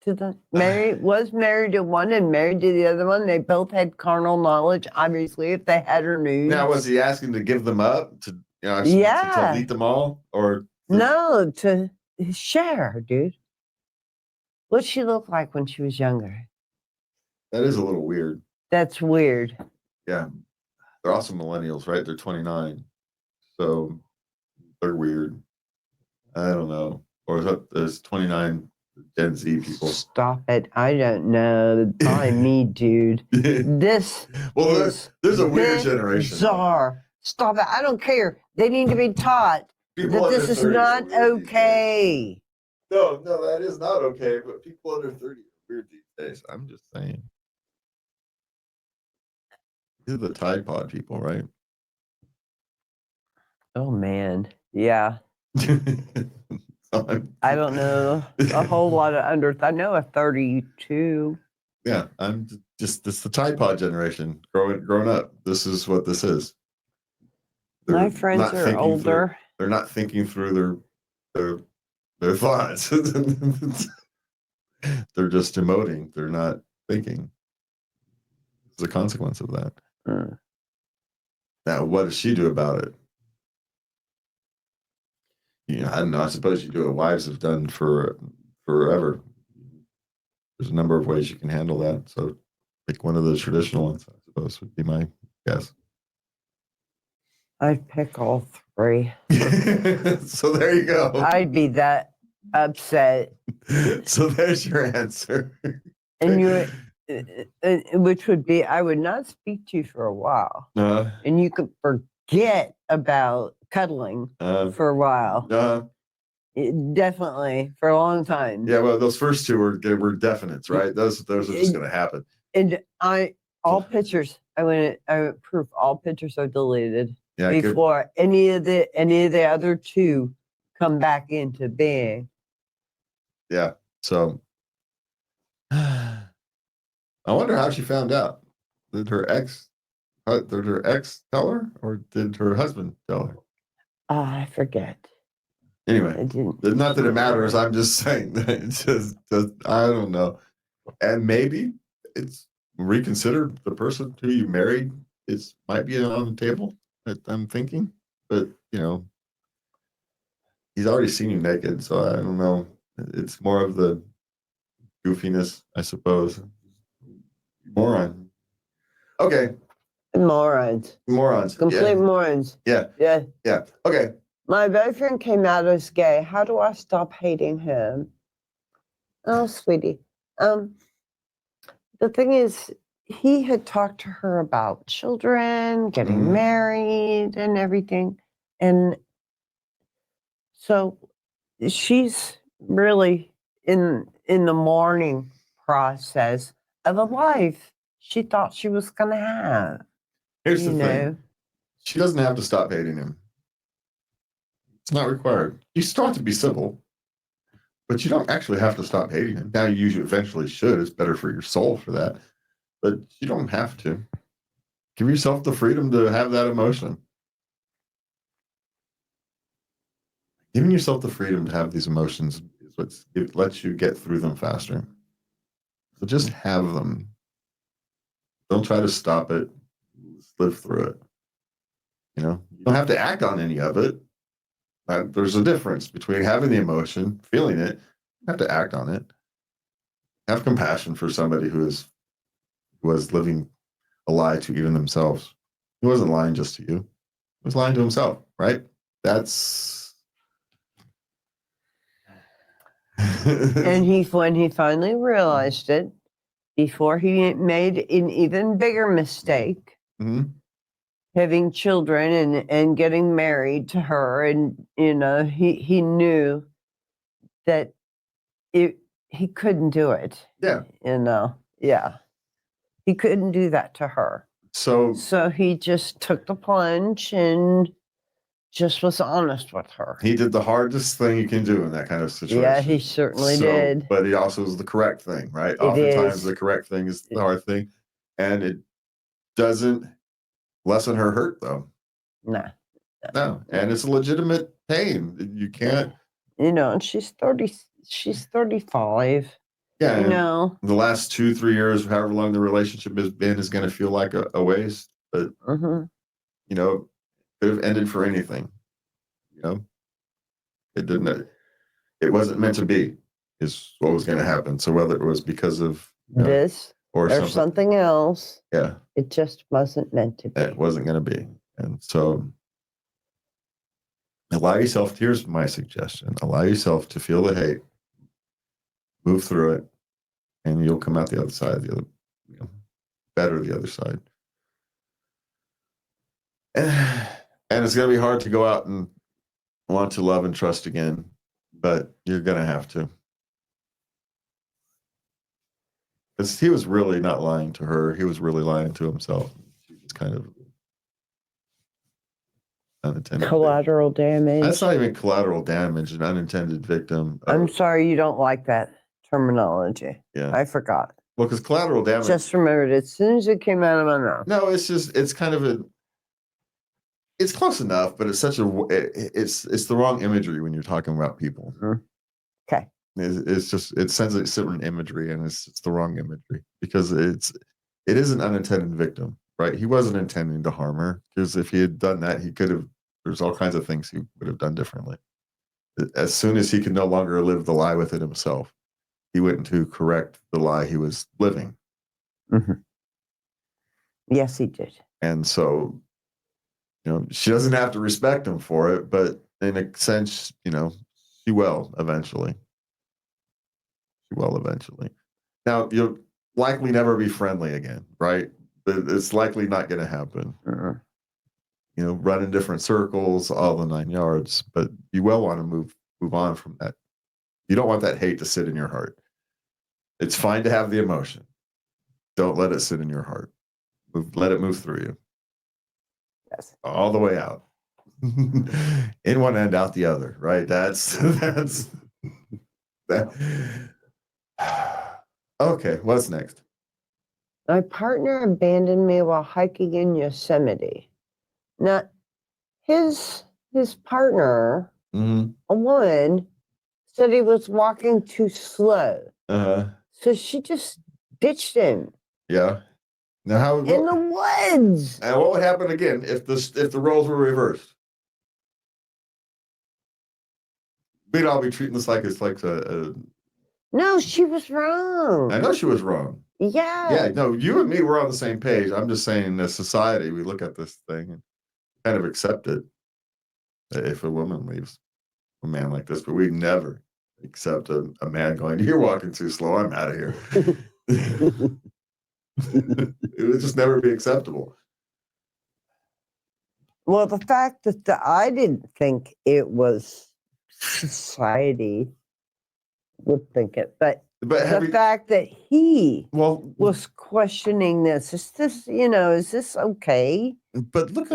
Was married to one and married to the other one. They both had carnal knowledge, obviously, if they had her nudes. Now, was he asking to give them up to to delete them all, or no, to share, dude? What'd she look like when she was younger? That is a little weird. That's weird. Yeah, they're also millennials, right? They're 29, so they're weird. I don't know, or there's 29. Gen Z people. Stop it. I don't know. Probably me, dude. There's a weird generation. Bizarre. Stop it. I don't care. They need to be taught that this is not okay. No, that is not okay. But people under 30 are weird these days. I'm just saying. These are the Tide Pod people, right? Oh, man. Yeah. I don't know a whole lot of I know a 32. Yeah, it's the Tide Pod generation. Growing up, this is what this is. My friends are older. They're not thinking through their thoughts. They're just emoting. They're not thinking. It's a consequence of that. Now, what does she do about it? I don't know. I suppose you do what wives have done forever. There's a number of ways you can handle that. So pick one of the traditional ones, I suppose, would be my guess. I'd pick all 3. So there you go. I'd be that upset. So there's your answer. And which would be, I would not speak to you for a while. And you could forget about cuddling for a while. Definitely for a long time. Yeah, well, those first 2 were definites, right? Those are just going to happen. And all pictures. I went proof all pictures are deleted before any of the other 2 come back into being. Yeah. So I wonder how she found out. Did her ex tell her, or did her husband tell her? I forget. Anyway, not that it matters. I'm just saying that it's just I don't know. And maybe it's reconsider the person who you married. Might be on the table. I'm thinking, but he's already seen you naked, so I don't know. It's more of the goofiness, I suppose. Moron. Okay. Morons. Complete morons. Yeah. Okay. My boyfriend came out as gay. How do I stop hating him? Oh, sweetie. The thing is, he had talked to her about children, getting married, and everything. And so she's really in the mourning process of a life she thought she was going to have. Here's the thing. She doesn't have to stop hating him. It's not required. You still have to be civil, but you don't actually have to stop hating him. Now you eventually should. It's better for your soul for that, but you don't have to. Give yourself the freedom to have that emotion. Giving yourself the freedom to have these emotions is it lets you get through them faster. So just have them. Don't try to stop it. Just live through it. You don't have to act on any of it. There's a difference between having the emotion, feeling it, you have to act on it. Have compassion for somebody who was living a lie to even themselves. He wasn't lying just to you. He was lying to himself, right? That's And when he finally realized it, before he made an even bigger mistake, having children and getting married to her, and he knew that he couldn't do it. Yeah. He couldn't do that to her. So he just took the plunge and just was honest with her. He did the hardest thing you can do in that kind of situation. Yeah, he certainly did. But he also is the correct thing, right? Oftentimes the correct thing is the hard thing. And it doesn't lessen her hurt, though. No. And it's a legitimate pain. You can't. And she's 30. She's 35. Yeah. The last 2-3 years, however long the relationship has been, is going to feel like a waste. But, could have ended for anything. It didn't. It wasn't meant to be, is what was going to happen. So whether it was because of this or something else, it just wasn't meant to be. It wasn't going to be. And so allow yourself, here's my suggestion, allow yourself to feel the hate, move through it, and you'll come out the other side, better the other side. And it's going to be hard to go out and want to love and trust again, but you're going to have to. Because he was really not lying to her. He was really lying to himself. She was kind of unintended. Collateral damage. That's not even collateral damage, an unintended victim. I'm sorry you don't like that terminology. Yeah. I forgot. Well, because collateral damage. Just remembered it as soon as it came out of my mouth. No, it's kind of it's close enough, but it's it's the wrong imagery when you're talking about people. Okay. It sends a certain imagery, and it's the wrong imagery because it is an unintended victim, right? He wasn't intending to harm her, because if he had done that, he could have. There's all kinds of things he would have done differently. As soon as he could no longer live the lie within himself, he went to correct the lie he was living. Yes, he did. And so, she doesn't have to respect him for it, but in a sense, she will eventually. She will eventually. Now, you'll likely never be friendly again, right? It's likely not going to happen. Run in different circles, all the 9 yards, but you will want to move on from that. You don't want that hate to sit in your heart. It's fine to have the emotion. Don't let it sit in your heart. Let it move through you. Yes. All the way out. In one end, out the other, right? That's that. Okay, what's next? My partner abandoned me while hiking in Yosemite. Now, his partner, a woman, said he was walking too slow. So she just ditched him. Yeah. Now in the woods. And what would happen again if the roles were reversed? We'd all be treating this like it's like a. No, she was wrong. I know she was wrong. Yeah. Yeah. No, you and me were on the same page. I'm just saying, as society, we look at this thing and kind of accept it. If a woman leaves a man like this, but we never accept a man going, "You're walking too slow. I'm out of here." It would just never be acceptable. Well, the fact that I didn't think it was society would think it, but the fact that he was questioning this, is this okay? But look,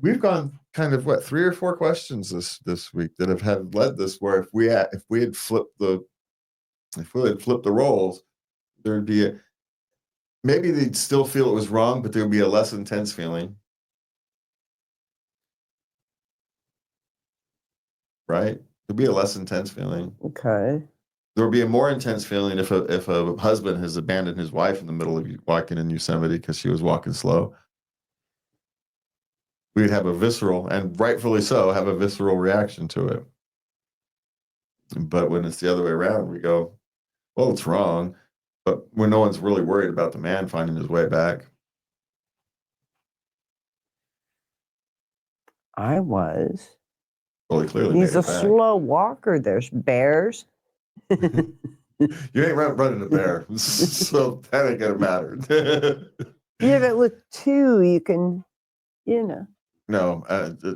we've gone kind of 3 or 4 questions this week that have led this. Where if we had flipped the roles, there'd be maybe they'd still feel it was wrong, but there would be a less intense feeling, right? There'd be a less intense feeling. Okay. There would be a more intense feeling if a husband has abandoned his wife in the middle of walking in Yosemite because she was walking slow. We'd have a visceral, and rightfully so, have a visceral reaction to it. But when it's the other way around, we go, well, it's wrong. But when no one's really worried about the man finding his way back. I was. Well, he clearly He's made a it back. slow walker. There's bears. You ain't running a bear, so that ain't gonna matter. Yeah, but with 2, you can, No,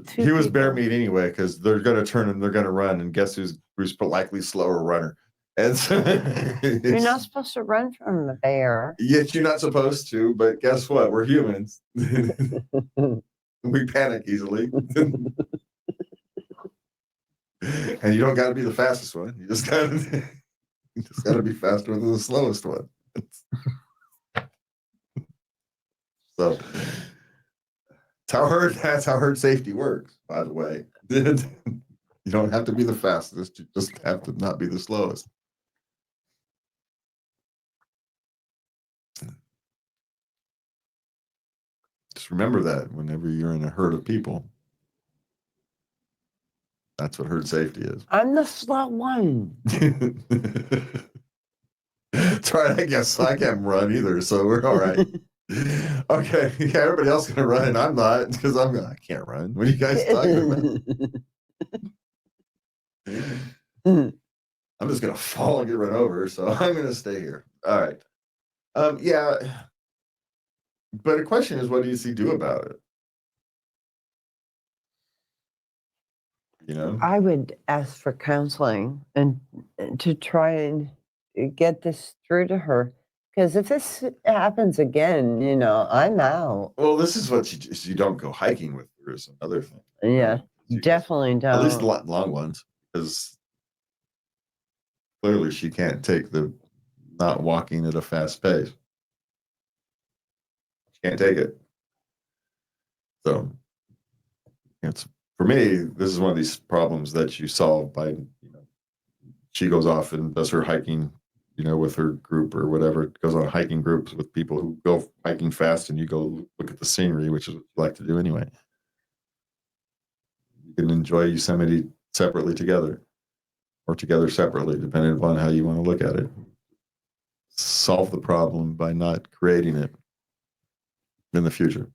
Two he was bear people. meat anyway because they're gonna turn and they're gonna run, and guess who's likely slower runner? And so You're not supposed to run from the bear. Yet you're not supposed to, but guess what? We're humans. We panic easily. And you don't got to be the fastest one. You just got to be faster than the slowest one. So that's how herd safety works, by the way. You don't have to be the fastest. You just have to not be the slowest. Just remember that whenever you're in a herd of people. That's what herd safety is. I'm the slow one. That's right. I guess I can't run either, so we're all right. Okay, yeah, everybody else can run, and I'm not because I can't run. What are you guys talking about? I'm just gonna fall and get run over, so I'm gonna stay here. All right. Yeah, but the question is, what does he do about it? I would ask for counseling and to try and get this through to her. Because if this happens again, I'm out. Well, this is what you don't go hiking with her is another thing. Yeah, definitely don't. At least the long ones, because clearly she can't take the not walking at a fast pace. She can't take it. So it's, for me, this is one of these problems that you solve by, she goes off and does her hiking, with her group or whatever, goes on hiking groups with people who go hiking fast, and you go look at the scenery, which is what you like to do anyway. You can enjoy Yosemite separately together, or together separately, depending upon how you want to look at it. Solve the problem by not creating it in the future.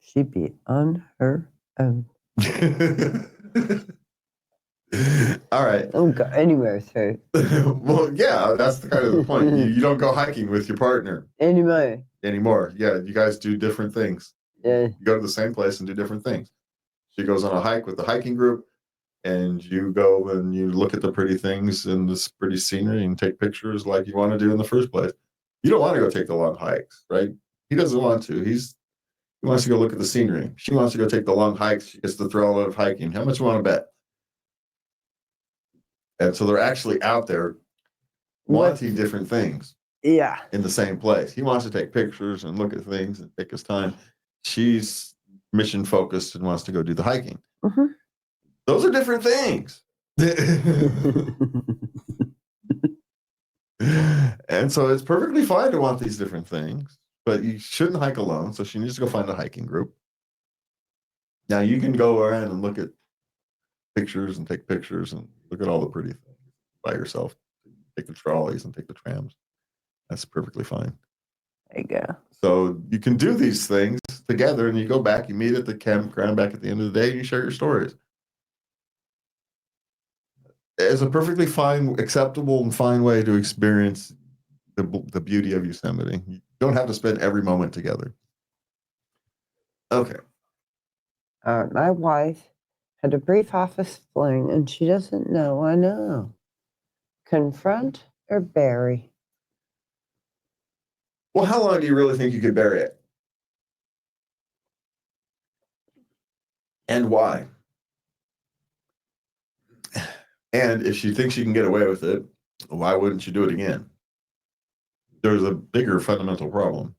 She'd be on her own. All right. Don't go anywhere, sir. Well, yeah, that's the kind of the point. You don't go hiking with your partner Anymore. Yeah, you guys do different things. Yeah. You go to the same place and do different things. She goes on a hike with the hiking group, and you go and you look at the pretty things and this pretty scenery and take pictures like you want to do in the first place. You don't want to go take the long hikes, right? He doesn't want to. He wants to go look at the scenery. She wants to go take the long hikes. She gets the thrill of hiking. How much you want to bet? And so they're actually out there wanting different things. Yeah. In the same place. He wants to take pictures and look at things and take his time. She's mission focused and wants to go do the hiking. Mm-hmm. Those are different things. And so it's perfectly fine to want these different things, but you shouldn't hike alone. So she needs to go find a hiking group. Now you can go around and look at pictures and take pictures and look at all the pretty things by yourself. Take the trolleys and take the trams. That's perfectly fine. There you go. So you can do these things together, and you go back, you meet at the campground back at the end of the day, and you share your stories. It's a perfectly fine, acceptable, and fine way to experience the beauty of Yosemite. You don't have to spend every moment together. Okay. My wife had a brief office fling, and she doesn't know I know. Confront or bury? Well, how long do you really think you could bury it? And why? And if she thinks she can get away with it, why wouldn't you do it again? There's a bigger fundamental problem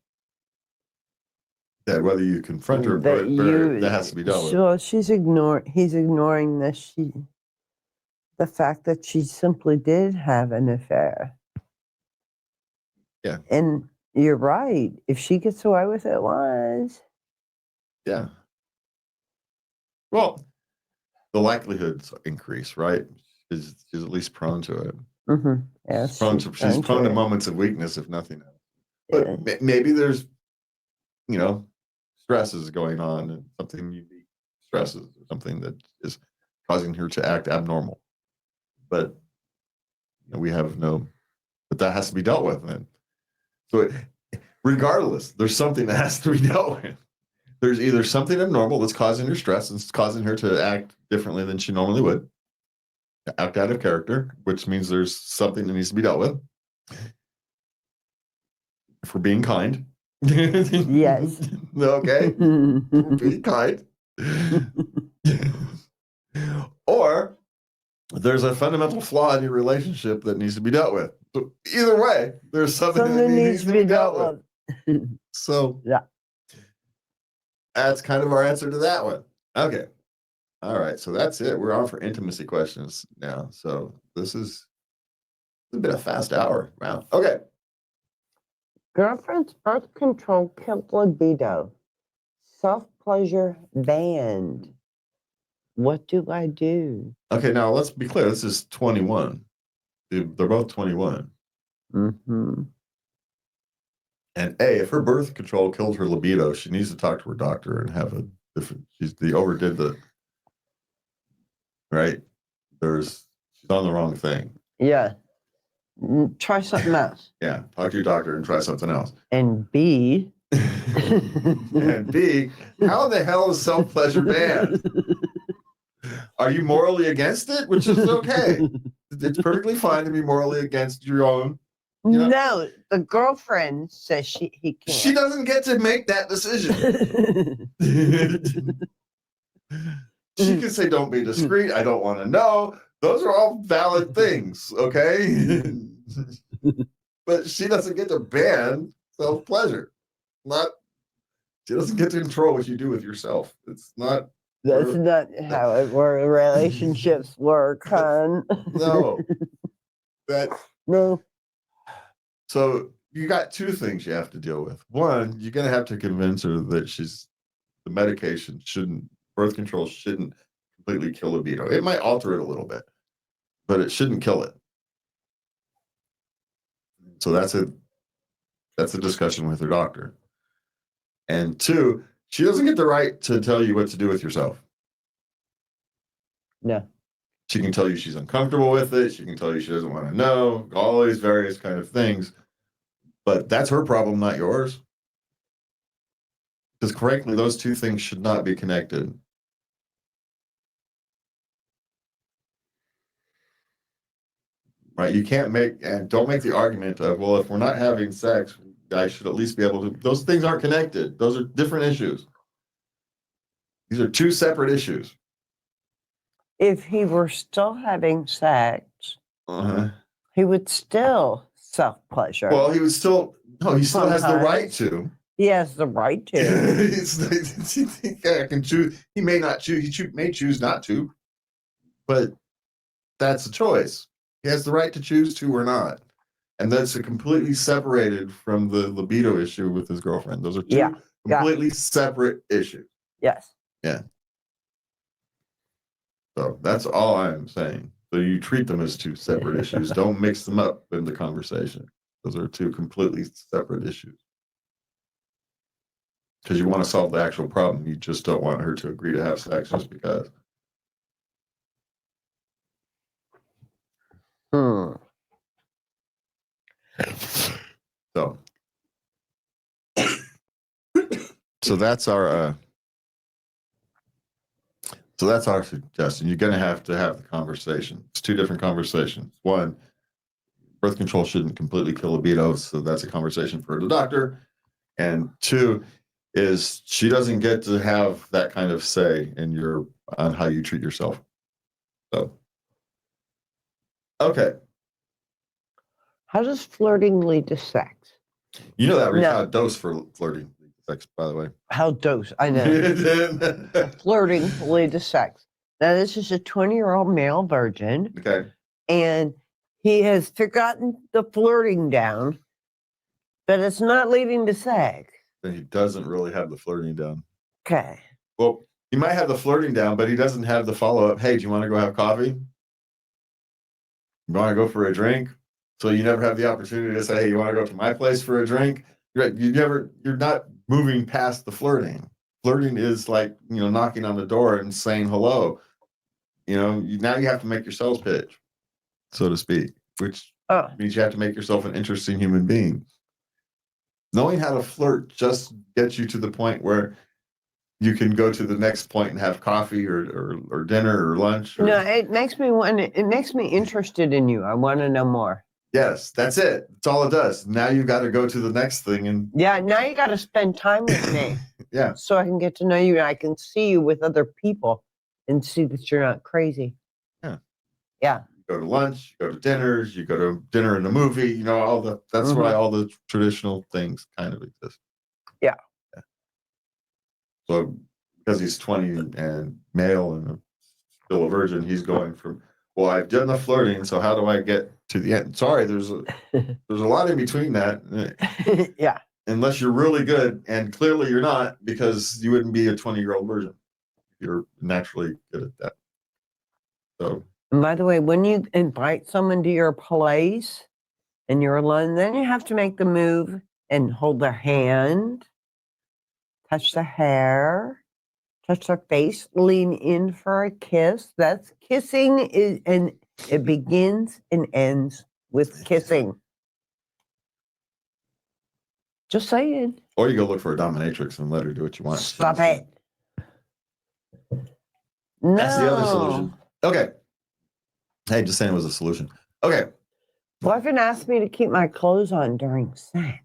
that whether you confront her, that has to be dealt with. Well, he's ignoring the fact that she simply did have an affair. Yeah. And you're right. If she gets away with it once. Yeah. Well, the likelihoods increase, right? She's at least prone to it. Mm-hmm. Yes, she's prone to moments of weakness, if nothing else. But maybe there's, stresses going on and something unique stresses or something that is causing her to act abnormal. But we have but that has to be dealt with then. So regardless, there's something that has to be dealt with. There's either something abnormal that's causing her stress and it's causing her to act differently than she normally would, act out of character, which means there's something that needs to be dealt with. If we're being kind. Yes. Okay. We're being kind. Or there's a fundamental flaw in your relationship that needs to be dealt with. So either way, there's something that needs to be dealt with. So yeah. That's kind of our answer to that one. Okay. All right. So that's it. We're on for intimacy questions now. So this is a bit of a fast hour. Wow. Okay. Girlfriend's birth control killed libido. Self-pleasure banned. What do I do? Okay. Now let's be clear. This is 21. They're both 21. Mm-hmm. And if her birth control killed her libido, she needs to talk to her doctor and have a different. They overdid the. Right. She's on the wrong thing. Yeah. Try something else. Yeah. Talk to your doctor and try something else. And B. And B, how the hell is self-pleasure banned? Are you morally against it? Which is okay. It's perfectly fine to be morally against your own. No, the girlfriend says he can't. She doesn't get to make that decision. She can say, don't be discreet. I don't want to know. Those are all valid things, okay? But she doesn't get to ban self-pleasure. She doesn't get to control what you do with yourself. It's not. That's not how relationships work, hon. No. No. So you got two things you have to deal with. One, you're going to have to convince her that the medication birth control shouldn't completely kill libido. It might alter it a little bit, but it shouldn't kill it. So that's a discussion with her doctor. And two, she doesn't get the right to tell you what to do with yourself. No. She can tell you she's uncomfortable with it. She can tell you she doesn't want to know, all these various kind of things. But that's her problem, not yours. Because correctly, those two things should not be connected. Right? You can't don't make the argument of, well, if we're not having sex, I should at least be able to. Those things aren't connected. Those are different issues. These are two separate issues. If he were still having sex, he would still self-pleasure. Well, he still has the right to. He has the right to. He can choose. He may not choose. He may choose not to, but that's a choice. He has the right to choose to or not, and that's completely separated from the libido issue with his girlfriend. Those are two completely separate issues. Yes. Yeah. So that's all I'm saying. So you treat them as two separate issues. Don't mix them up in the conversation. Those are two completely separate issues. Because you want to solve the actual problem. You just don't want her to agree to have sex just because. So that's our suggestion. You're going to have the conversation. It's two different conversations. One, birth control shouldn't completely kill libido, so that's a conversation for the doctor. And 2 is she doesn't get to have that kind of say on how you treat yourself. So, okay. How does flirting lead to sex? You know that how dose for flirting leads to sex, by the way. How dose? I know. Flirting lead to sex. Now, this is a 20-year-old male virgin. Okay. And he has forgotten the flirting down, but it's not leading to sex. Then he doesn't really have the flirting down. Okay. Well, he might have the flirting down, but he doesn't have the follow-up. Hey, do you want to go have coffee? You want to go for a drink? So you never have the opportunity to say, hey, you want to go to my place for a drink? You're not moving past the flirting. Flirting is like, knocking on the door and saying hello. Now you have to make your sales pitch, so to speak, which means you have to make yourself an interesting human being. Knowing how to flirt just gets you to the point where you can go to the next point and have coffee or dinner or lunch. No, it makes me interested in you. I want to know more. Yes, that's it. That's all it does. Now you've got to go to the next thing. And yeah, now you got to spend time with me. Yeah. So I can get to know you and I can see you with other people and see that you're not crazy. Yeah. Yeah. You go to lunch, you go to dinners, you go to dinner and a movie, that's why all the traditional things kind of exist. Yeah. So because he's 20 and male and still a virgin, he's going from, well, I've done the flirting, so how do I get to the end? Sorry, there's a lot in between that. Yeah. Unless you're really good, and clearly you're not, because you wouldn't be a 20-year-old virgin. You're naturally good at that. So. And by the way, when you invite someone to your place and you're alone, then you have to make the move and hold their hand, touch their hair, touch their face, lean in for a kiss. That's kissing and it begins and ends with kissing. Just saying. Or you go look for a dominatrix and let her do what you want. Stop it. No. That's the other solution. Okay. Hey, just saying it was a solution. Okay. Boyfriend asked me to keep my clothes on during sex.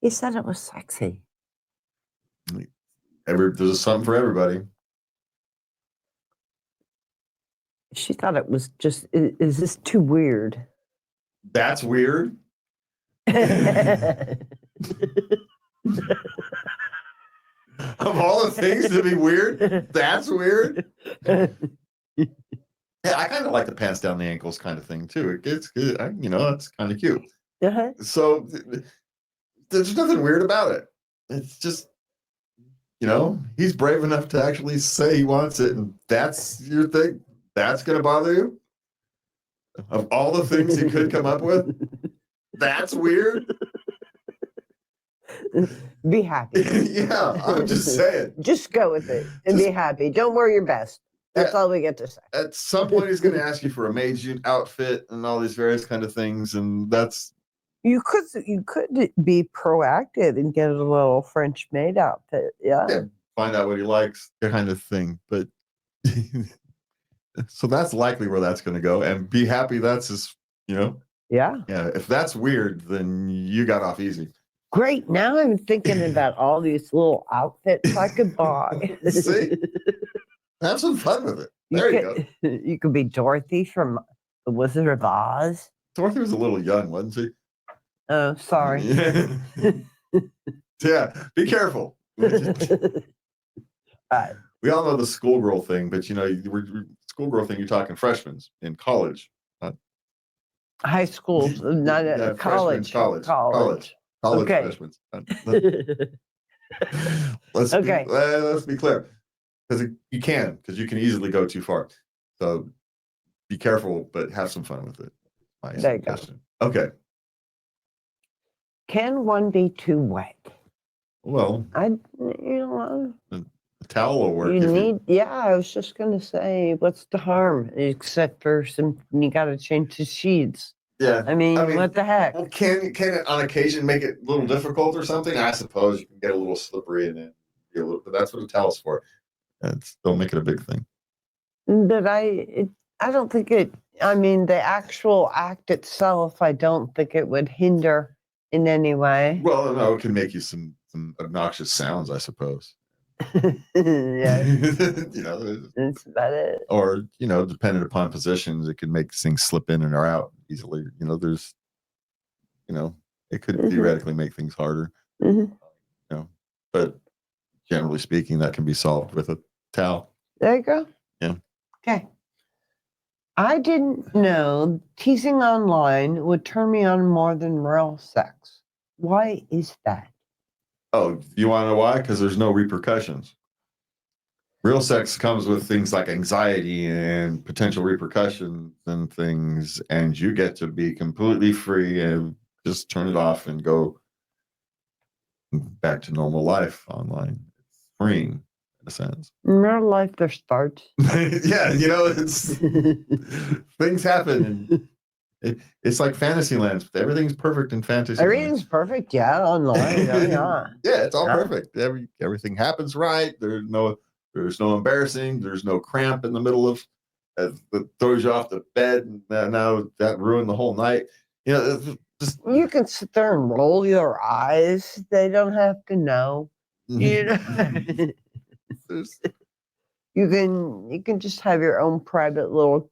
He said it was sexy. There's something for everybody. She thought it was just, is this too weird? That's weird. Of all the things to be weird, that's weird. Yeah, I kind of like the pants down the ankles kind of thing too. It gets good. It's kind of cute. Uh-huh. So there's nothing weird about it. It's just, he's brave enough to actually say he wants it, and that's your thing. That's going to bother you? Of all the things he could come up with, that's weird. Be happy. Yeah, I'm just saying. Just go with it and be happy. Don't wear your best. That's all we get to say. At some point, he's going to ask you for a maid's outfit and all these various kind of things, and that's. You could be proactive and get a little French maid outfit. Yeah. Find out what he likes, that kind of thing. But so that's likely where that's going to go, and be happy. That's his, Yeah. Yeah. If that's weird, then you got off easy. Great. Now I'm thinking about all these little outfits I could buy. See? Have some fun with it. There you go. You could be Dorothy from The Wizard of Oz. Dorothy was a little young, wasn't she? Oh, sorry. Yeah, be careful. We all know the schoolgirl thing, but schoolgirl thing, you're talking freshmen in college. High school, not college. College okay. freshmen. Let's be clear. Because you can easily go too far. So be careful, but have some fun with it. There you go. Okay. Can one be too wet? Well, a towel will work. I was just going to say, what's the harm? Except for you got to change the sheets. Yeah. I mean, what the heck? Well, can it on occasion make it a little difficult or something? I suppose you can get a little slippery in it. But that's what a towel's for. Don't make it a big thing. But I don't think it. I mean, the actual act itself, I don't think it would hinder in any way. Well, no, it can make you some obnoxious sounds, I suppose. Yeah, You know, that's about it. or, you know, depending upon positions, it can make things slip in and or out easily. You know, there's, you know, it could theoretically make things harder. Mm-hmm. You know, but generally speaking, that can be solved with a towel. There you go. Yeah. Okay. I didn't know teasing online would turn me on more than real sex. Why is that? Oh, you want to know why? Because there's no repercussions. Real sex comes with things like anxiety and potential repercussions and things, and you get to be completely free and just turn it off and go back to normal life online. It's freeing in a sense. In real life, there's farts. Yeah, you know, it's things happen, and it's like fantasy lands. Everything's perfect in fantasy. Everything's perfect, yeah, online. Yeah. Yeah, it's all perfect. Everything happens right. There's no embarrassing. There's no cramp in the middle of that throws you off the bed. And now that ruined the whole night. You know, just You can sit there and roll your eyes. They don't have to know. You know, you can just have your own private little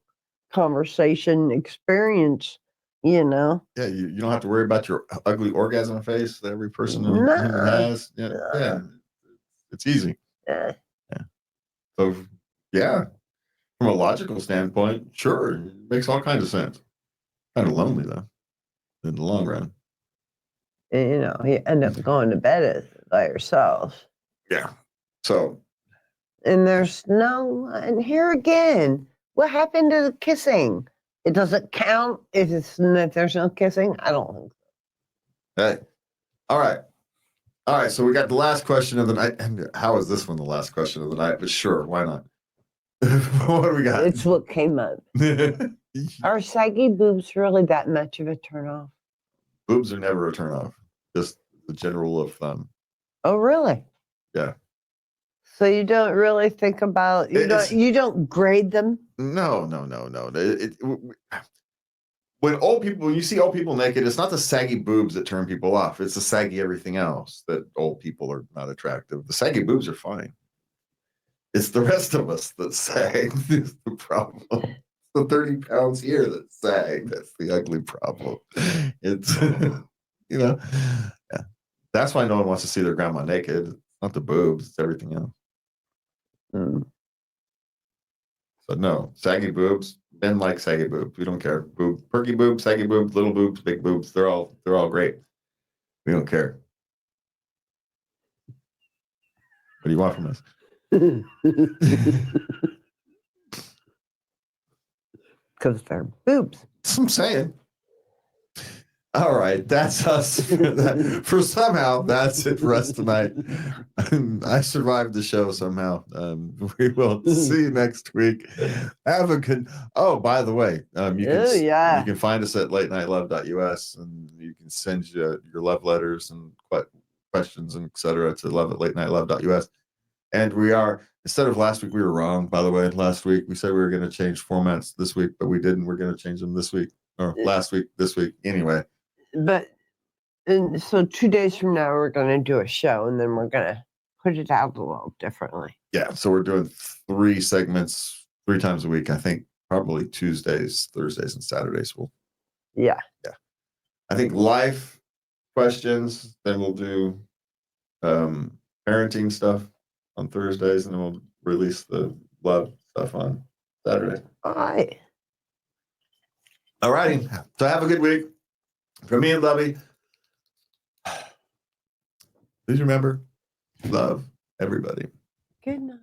conversation experience. You know. Yeah, you don't have to worry about your ugly orgasm face that every person has. Yeah, it's easy. Yeah. So, yeah, from a logical standpoint, sure, it makes all kinds of sense. Kind of lonely though, in the long run. And, you know, you end up going to bed by yourself. Yeah. So, and and here again, what happened to the kissing? It doesn't count if there's no kissing. I don't think so. hey, all right. So we got the last question of the night. And how is this one the last question of the night? But sure, why not? What do we got? It's what came up. Are saggy boobs really that much of a turnoff? Boobs are never a turnoff. Just the general rule of thumb. Oh, really? Yeah. So you don't really think about you don't grade them? No. When you see old people naked, it's not the saggy boobs that turn people off. It's the saggy everything else that old people are not attractive. The saggy boobs are fine. It's the rest of us that sag is the problem. It's the 30 pounds here that sag. That's the ugly problem. It's, you know, yeah. That's why no one wants to see their grandma naked. It's not the boobs, it's everything else. Mm. So no, saggy boobs. Men like saggy boobs. We don't care. Perky boobs, saggy boobs, little boobs, big boobs. They're all great. We don't care. What do you want from us? Because they're boobs. That's what I'm saying. All right, that's us for that. For somehow, that's it for us tonight. I survived the show somehow. We will see you next week. Have a good. Oh, by the way, you can find us at latenightLove.us, and you can send your love letters and questions and etc. to love@latenightLove.us. And we are, instead of last week, we were wrong. By the way, last week we said we were going to change formats this week, but we didn't. We're going to change them this week or last week, this week. Anyway. And so 2 days from now, we're going to do a show, and then we're going to put it out a little differently. Yeah. So we're doing 3 segments 3 times a week. I think probably Tuesdays, Thursdays, and Saturdays. Yeah. I think life questions. Then we'll do parenting stuff on Thursdays, and then we'll release the love stuff on Saturday. All right. All righty. So have a good week. From me and Lovey, please remember, love everybody. Good night.